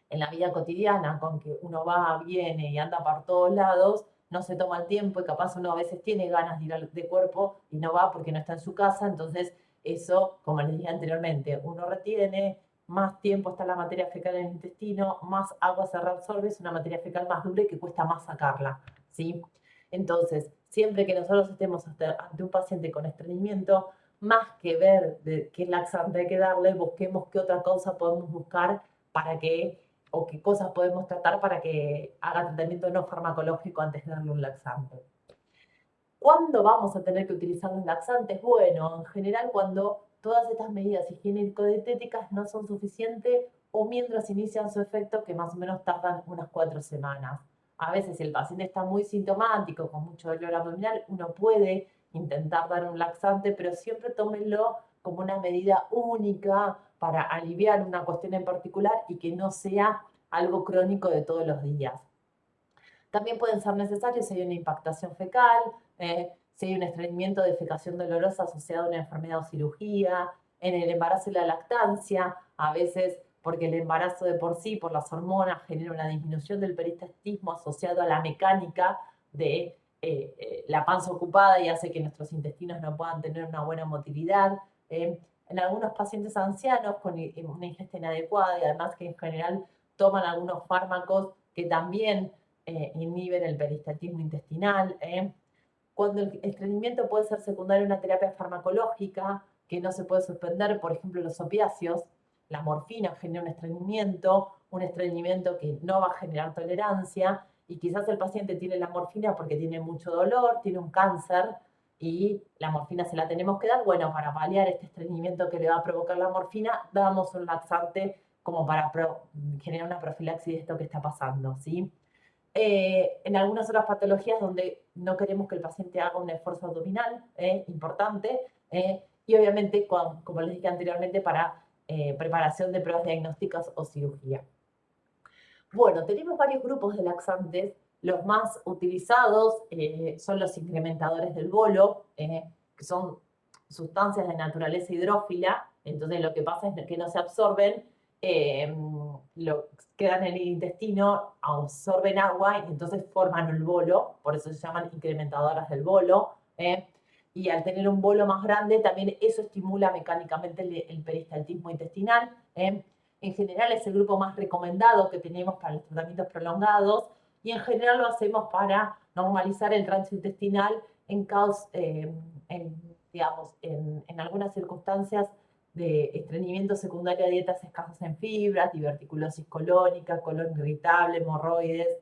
la vida cotidiana, con que uno va, viene y anda por todos lados, no se toma el tiempo y capaz uno a veces tiene ganas de ir de cuerpo y no va porque no está en su casa, entonces eso, como les dije anteriormente, uno retiene, más tiempo está la materia fecal en el intestino, más agua se reabsorbe, es una materia fecal más dura y que cuesta más sacarla, ¿sí? Entonces, siempre que nosotros estemos ante un paciente con estreñimiento, más que ver de qué laxante hay que darle, busquemos qué otra cosa podemos buscar para que o qué cosas podemos tratar para que haga tratamiento no farmacológico antes de darle un laxante. ¿Cuándo vamos a tener que utilizar los laxantes? Bueno, en general cuando todas estas medidas higiénico-dietéticas no son suficientes o mientras inician su efecto, que más o menos tardan unas 4 semanas. A veces si el paciente está muy sintomático, con mucho dolor abdominal, uno puede intentar dar un laxante, pero siempre tómenlo como una medida única para aliviar una cuestión en particular y que no sea algo crónico de todos los días. También pueden ser necesarios si hay una impactación fecal, si hay un estreñimiento de defecación dolorosa asociado a una enfermedad o cirugía, en el embarazo y la lactancia, a veces porque el embarazo de por sí, por las hormonas, genera una disminución del peristaltismo asociado a la mecánica de la panza ocupada y hace que nuestros intestinos no puedan tener una buena motilidad. En algunos pacientes ancianos con una ingesta inadecuada y además que en general toman algunos fármacos que también inhiben el peristaltismo intestinal. Cuando el estreñimiento puede ser secundario a una terapia farmacológica que no se puede suspender, por ejemplo, los opiáceos, la morfina genera un estreñimiento que no va a generar tolerancia y quizás el paciente tiene la morfina porque tiene mucho dolor, tiene un cáncer y la morfina se la tenemos que dar. Bueno, para paliar este estreñimiento que le va a provocar la morfina, damos un laxante como para generar una profilaxis de esto que está pasando, ¿sí? En algunas otras patologías donde no queremos que el paciente haga un esfuerzo abdominal importante y obviamente, como les dije anteriormente, para preparación de pruebas diagnósticas o cirugía. Bueno, tenemos varios grupos de laxantes. Los más utilizados son los incrementadores del bolo, que son sustancias de naturaleza hidrófila, entonces lo que pasa es que no se absorben quedan en el intestino, absorben agua y entonces forman el bolo, por eso se llaman incrementadoras del bolo. Y al tener un bolo más grande, también eso estimula mecánicamente el peristaltismo intestinal. En general es el grupo más recomendado que tenemos para los tratamientos prolongados y en general lo hacemos para normalizar el tránsito intestinal digamos, en algunas circunstancias de estreñimiento secundario a dietas escasas en fibras, diverticulosis colónica, colon irritable, hemorroides,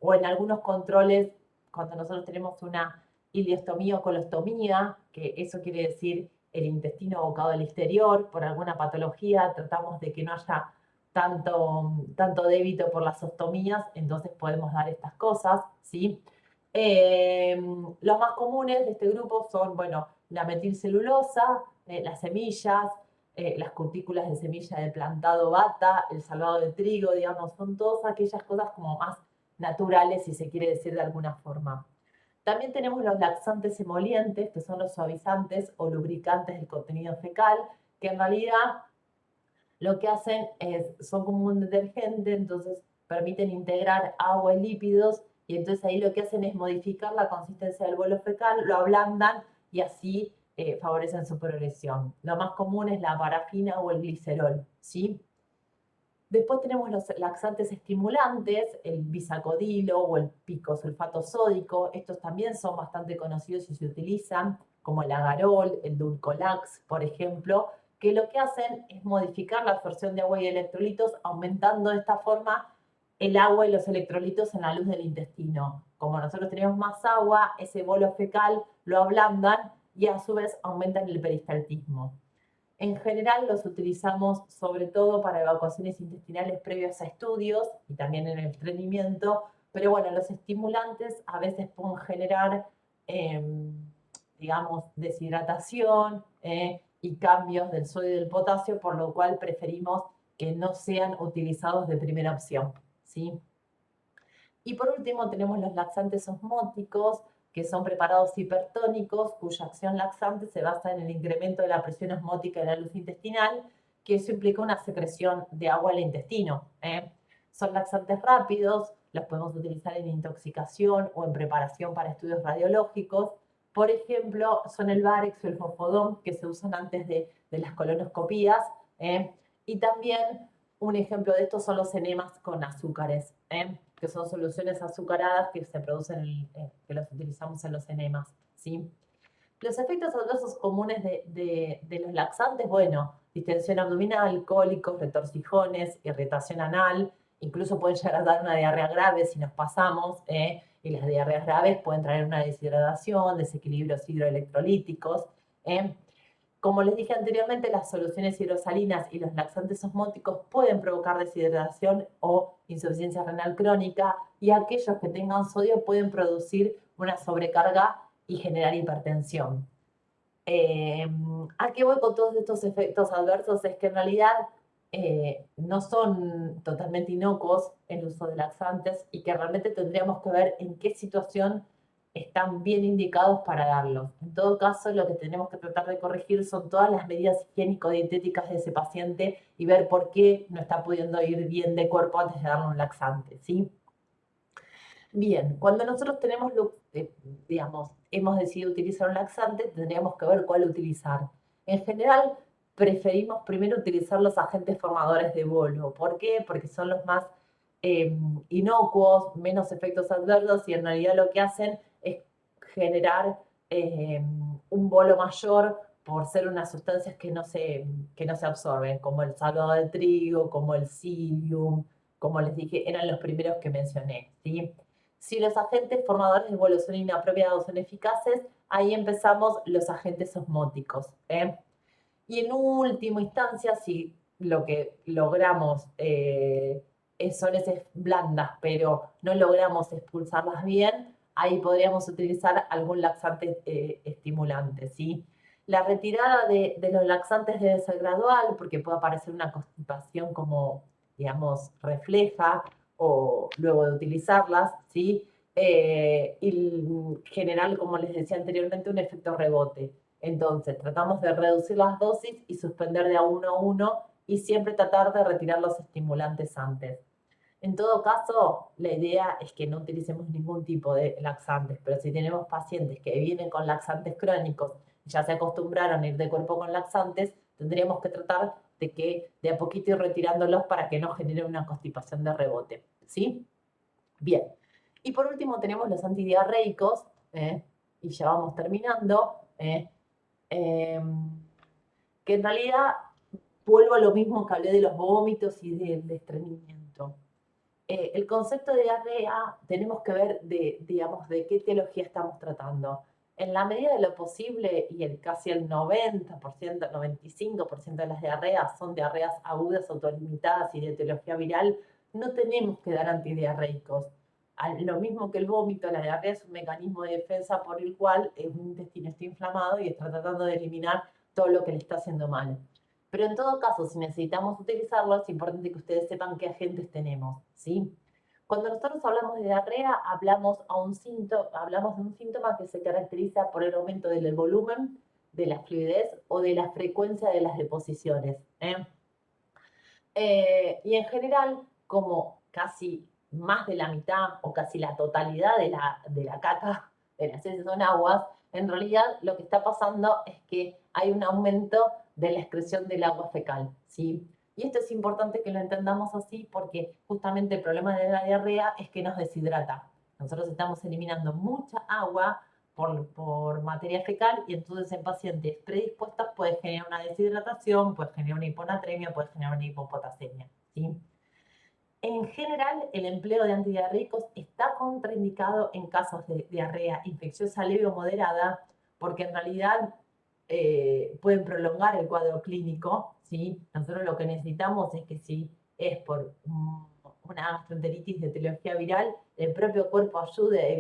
o en algunos controles cuando nosotros tenemos una iliostomía o colostomía, que eso quiere decir el intestino abocado al exterior por alguna patología, tratamos de que no haya tanto débito por las ostomías, entonces podemos dar estas cosas, ¿sí? Los más comunes de este grupo son, bueno, la metilcelulosa, las semillas, las cutículas de semilla de plantado bata, el salvado de trigo, digamos, son todas aquellas cosas como más naturales, si se quiere decir de alguna forma. También tenemos los laxantes emolientes, que son los suavizantes o lubricantes del contenido fecal, que en realidad lo que hacen son como un detergente, entonces permiten integrar agua y lípidos, y entonces ahí lo que hacen es modificar la consistencia del bolo fecal, lo ablandan y así favorecen su progresión. Lo más común es la parafina o el glicerol, ¿sí? Después tenemos los laxantes estimulantes, el bisacodilo o el picosulfato sódico. Estos también son bastante conocidos y se utilizan, como el agarol, el dulcolax, por ejemplo, que lo que hacen es modificar la absorción de agua y electrolitos, aumentando de esta forma el agua y los electrolitos en la luz del intestino. Como nosotros tenemos más agua, ese bolo fecal lo ablandan y a su vez aumentan el peristaltismo. En general los utilizamos sobre todo para evacuaciones intestinales previas a estudios y también en el estreñimiento, pero bueno, los estimulantes a veces pueden generar, digamos, deshidratación y cambios del sodio y del potasio, por lo cual preferimos que no sean utilizados de primera opción, ¿sí? Y por último tenemos los laxantes osmóticos, que son preparados hipertónicos, cuya acción laxante se basa en el incremento de la presión osmótica de la luz intestinal, que eso implica una secreción de agua al intestino. Son laxantes rápidos, los podemos utilizar en intoxicación o en preparación para estudios radiológicos. Por ejemplo, son el Varex o el Fosfodón, que se usan antes de las colonoscopías. Y también un ejemplo de esto son los enemas con azúcares, que son soluciones azucaradas que se producen, que los utilizamos en los enemas, ¿sí? Los efectos adversos comunes de los laxantes, bueno, distensión abdominal, cólicos, retorcijones, irritación anal, incluso pueden llegar a dar una diarrea grave si nos pasamos, y las diarreas graves pueden traer una deshidratación, desequilibrios hidroelectrolíticos. Como les dije anteriormente, las soluciones hidrosalinas y los laxantes osmóticos pueden provocar deshidratación o insuficiencia renal crónica y aquellos que tengan sodio pueden producir una sobrecarga y generar hipertensión. ¿A qué voy con todos estos efectos adversos? Es que en realidad no son totalmente inocuos el uso de laxantes y que realmente tendríamos que ver en qué situación están bien indicados para darlos. En todo caso, lo que tenemos que tratar de corregir son todas las medidas higiénico-dietéticas de ese paciente y ver por qué no está pudiendo ir bien de cuerpo antes de darle un laxante, ¿sí? Bien, cuando nosotros tenemos, digamos, hemos decidido utilizar un laxante, tendríamos que ver cuál utilizar. En general, preferimos primero utilizar los agentes formadores de bolo. ¿Por qué? Porque son los más inocuos, menos efectos adversos y en realidad lo que hacen es generar un bolo mayor por ser unas sustancias que no se absorben, como el salvado de trigo, como el psyllium, como les dije, eran los primeros que mencioné, ¿sí? Si los agentes formadores de bolo son inapropiados o son eficaces, ahí empezamos los agentes osmóticos. Y en última instancia, si lo que logramos son heces blandas, pero no logramos expulsarlas bien, ahí podríamos utilizar algún laxante estimulante, ¿sí? La retirada de los laxantes debe ser gradual porque puede aparecer una constipación como, digamos, refleja o luego de utilizarlas, ¿sí? Y generar, como les decía anteriormente, un efecto rebote. Entonces, tratamos de reducir las dosis y suspender de a uno y siempre tratar de retirar los estimulantes antes. En todo caso, la idea es que no utilicemos ningún tipo de laxantes, pero si tenemos pacientes que vienen con laxantes crónicos y ya se acostumbraron a ir de cuerpo con laxantes, tendríamos que tratar de que de a poquito ir retirándolos para que no genere una constipación de rebote, ¿sí? Bien. Y por último tenemos los antidiarreicos, y ya vamos terminando, que en realidad vuelvo a lo mismo que hablé de los vómitos y del estreñimiento. El concepto de diarrea tenemos que ver digamos, de qué etiología estamos tratando. En la medida de lo posible, y casi el 90%, 95% de las diarreas son diarreas agudas, autolimitadas y de etiología viral, no tenemos que dar antidiarreicos. Lo mismo que el vómito, la diarrea es un mecanismo de defensa por el cual el intestino está inflamado y está tratando de eliminar todo lo que le está haciendo mal. Pero en todo caso, si necesitamos utilizarlo, es importante que ustedes sepan qué agentes tenemos, ¿sí? Cuando nosotros hablamos de diarrea, hablamos de un síntoma que se caracteriza por el aumento del volumen, de la fluidez o de la frecuencia de las deposiciones. Y en general, como casi más de la mitad o casi la totalidad de la caca, de las heces son aguas, en realidad lo que está pasando es que hay un aumento de la excreción del agua fecal, ¿sí? Y esto es importante que lo entendamos así porque justamente el problema de la diarrea es que nos deshidrata. Nosotros estamos eliminando mucha agua por materia fecal y entonces en pacientes predispuestos puede generar una deshidratación, puede generar una hiponatremia, puede generar una hipopotasemia, ¿sí? En general, el empleo de antidiarreicos está contraindicado en casos de diarrea infecciosa leve o moderada, porque en realidad pueden prolongar el cuadro clínico, ¿sí? Nosotros lo que necesitamos es que si es por una gastroenteritis de etiología viral, el propio cuerpo ayude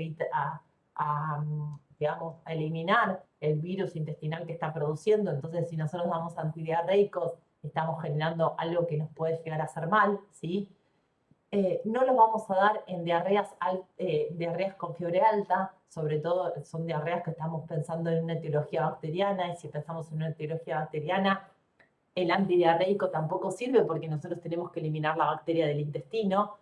digamos, a eliminar el virus intestinal que está produciendo. Entonces, si nosotros damos antidiarreicos, estamos generando algo que nos puede llegar a hacer mal, ¿sí? No los vamos a dar en diarreas con fiebre alta, sobre todo son diarreas que estamos pensando en una etiología bacteriana, y si pensamos en una etiología bacteriana, el antidiarreico tampoco sirve porque nosotros tenemos que eliminar la bacteria del intestino.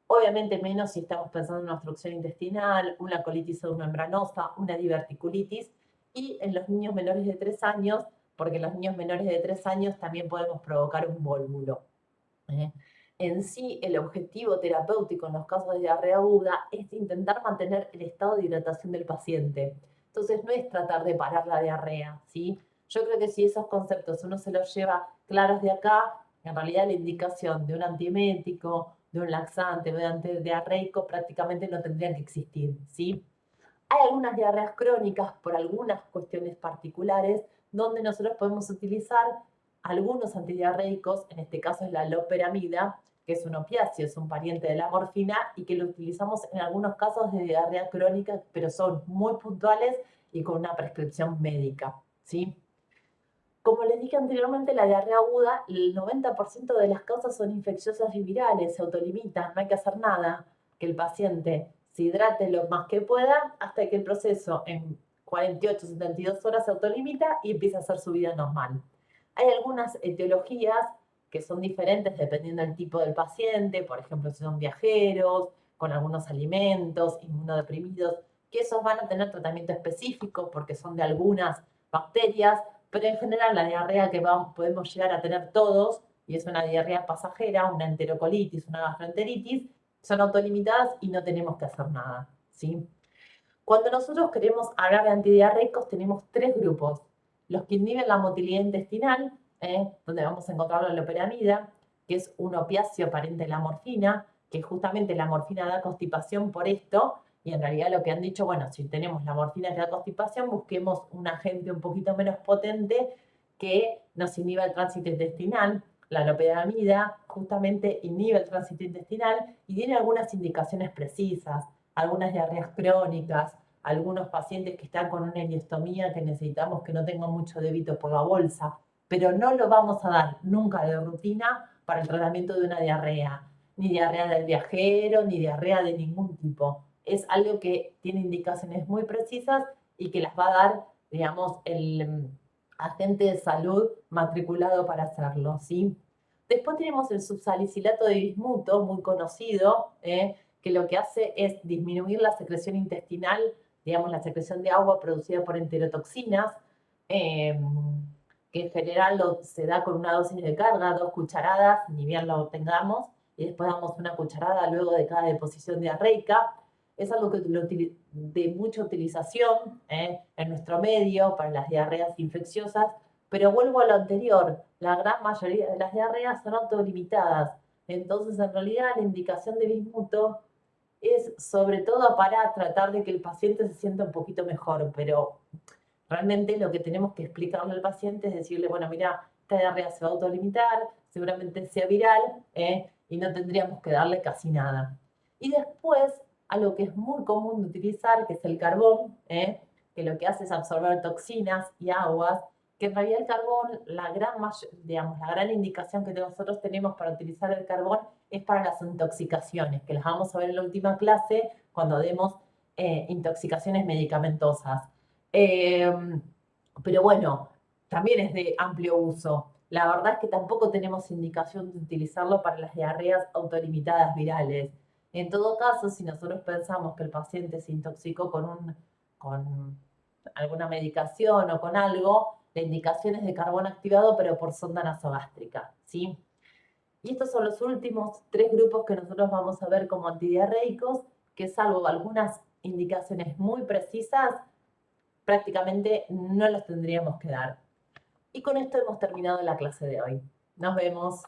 Obviamente menos si estamos pensando en una obstrucción intestinal, una colitis submembranosa, una diverticulitis, y en los niños menores de 3 años, porque en los niños menores de 3 años también podemos provocar un vólvulo. En sí, el objetivo terapéutico en los casos de diarrea aguda es intentar mantener el estado de hidratación del paciente. Entonces, no es tratar de parar la diarrea, ¿sí? Yo creo que si esos conceptos uno se los lleva claros de acá, en realidad la indicación de un antiemético, de un laxante, de un antidiarreico prácticamente no tendrían que existir, ¿sí? Hay algunas diarreas crónicas por algunas cuestiones particulares donde nosotros podemos utilizar algunos antidiarreicos, en este caso es la loperamida, que es un opiáceo, es un pariente de la morfina y que lo utilizamos en algunos casos de diarrea crónica, pero son muy puntuales y con una prescripción médica, ¿sí? Como les dije anteriormente, la diarrea aguda, el 90% de las causas son infecciosas y virales, se autolimitan, no hay que hacer nada, que el paciente se hidrate lo más que pueda hasta que el proceso en 48, 72 horas se autolimita y empieza a hacer su vida normal. Hay algunas etiologías que son diferentes dependiendo del tipo del paciente, por ejemplo, si son viajeros, con algunos alimentos, inmunodeprimidos, que esos van a tener tratamiento específico porque son de algunas bacterias, pero en general la diarrea que podemos llegar a tener todos, y es una diarrea pasajera, una enterocolitis, una gastroenteritis, son autolimitadas y no tenemos que hacer nada, ¿sí? Cuando nosotros queremos hablar de antidiarreicos, tenemos 3 grupos. Los que inhiben la motilidad intestinal, donde vamos a encontrar la loperamida, que es un opiáceo pariente de la morfina, que justamente la morfina da constipación por esto, y en realidad lo que han dicho, bueno, si tenemos la morfina que da constipación, busquemos un agente un poquito menos potente que nos inhiba el tránsito intestinal. La loperamida justamente inhibe el tránsito intestinal y tiene algunas indicaciones precisas, algunas diarreas crónicas, algunos pacientes que están con una ileostomía que necesitamos que no tengan mucho débito por la bolsa, pero no lo vamos a dar nunca de rutina para el tratamiento de una diarrea, ni diarrea del viajero, ni diarrea de ningún tipo. Es algo que tiene indicaciones muy precisas y que las va a dar, digamos, agente de salud matriculado para hacerlo, ¿sí? Después tenemos el subsalicilato de bismuto, muy conocido, que lo que hace es disminuir la secreción intestinal, digamos, la secreción de agua producida por enterotoxinas, eh, que en general se da con una dosis de carga, 2 cucharadas, ni bien lo tengamos, y después damos una cucharada luego de cada deposición diarreica. Es algo que de mucha utilización en nuestro medio para las diarreas infecciosas, pero vuelvo a lo anterior, la gran mayoría de las diarreas son autolimitadas, entonces en realidad la indicación de bismuto es sobre todo para tratar de que el paciente se sienta un poquito mejor, pero realmente lo que tenemos que explicarle al paciente es decirle, bueno, mira, esta diarrea se va a autolimitar, seguramente sea viral, y no tendríamos que darle casi nada. Y después, algo que es muy común de utilizar, que es el carbón, que lo que hace es absorber toxinas y aguas, que en realidad el carbón, digamos, la gran indicación que nosotros tenemos para utilizar el carbón es para las intoxicaciones, que las vamos a ver en la última clase cuando demos intoxicaciones medicamentosas. Eh, pero bueno, también es de amplio uso. La verdad es que tampoco tenemos indicación de utilizarlo para las diarreas autolimitadas virales. En todo caso, si nosotros pensamos que el paciente se intoxicó con alguna medicación o con algo, la indicación es de carbón activado, pero por sonda nasogástrica, ¿sí? Y estos son los últimos 3 grupos que nosotros vamos a ver como antidiarreicos, que salvo algunas indicaciones muy precisas, prácticamente no los tendríamos que dar. Y con esto hemos terminado la clase de hoy. Nos vemos.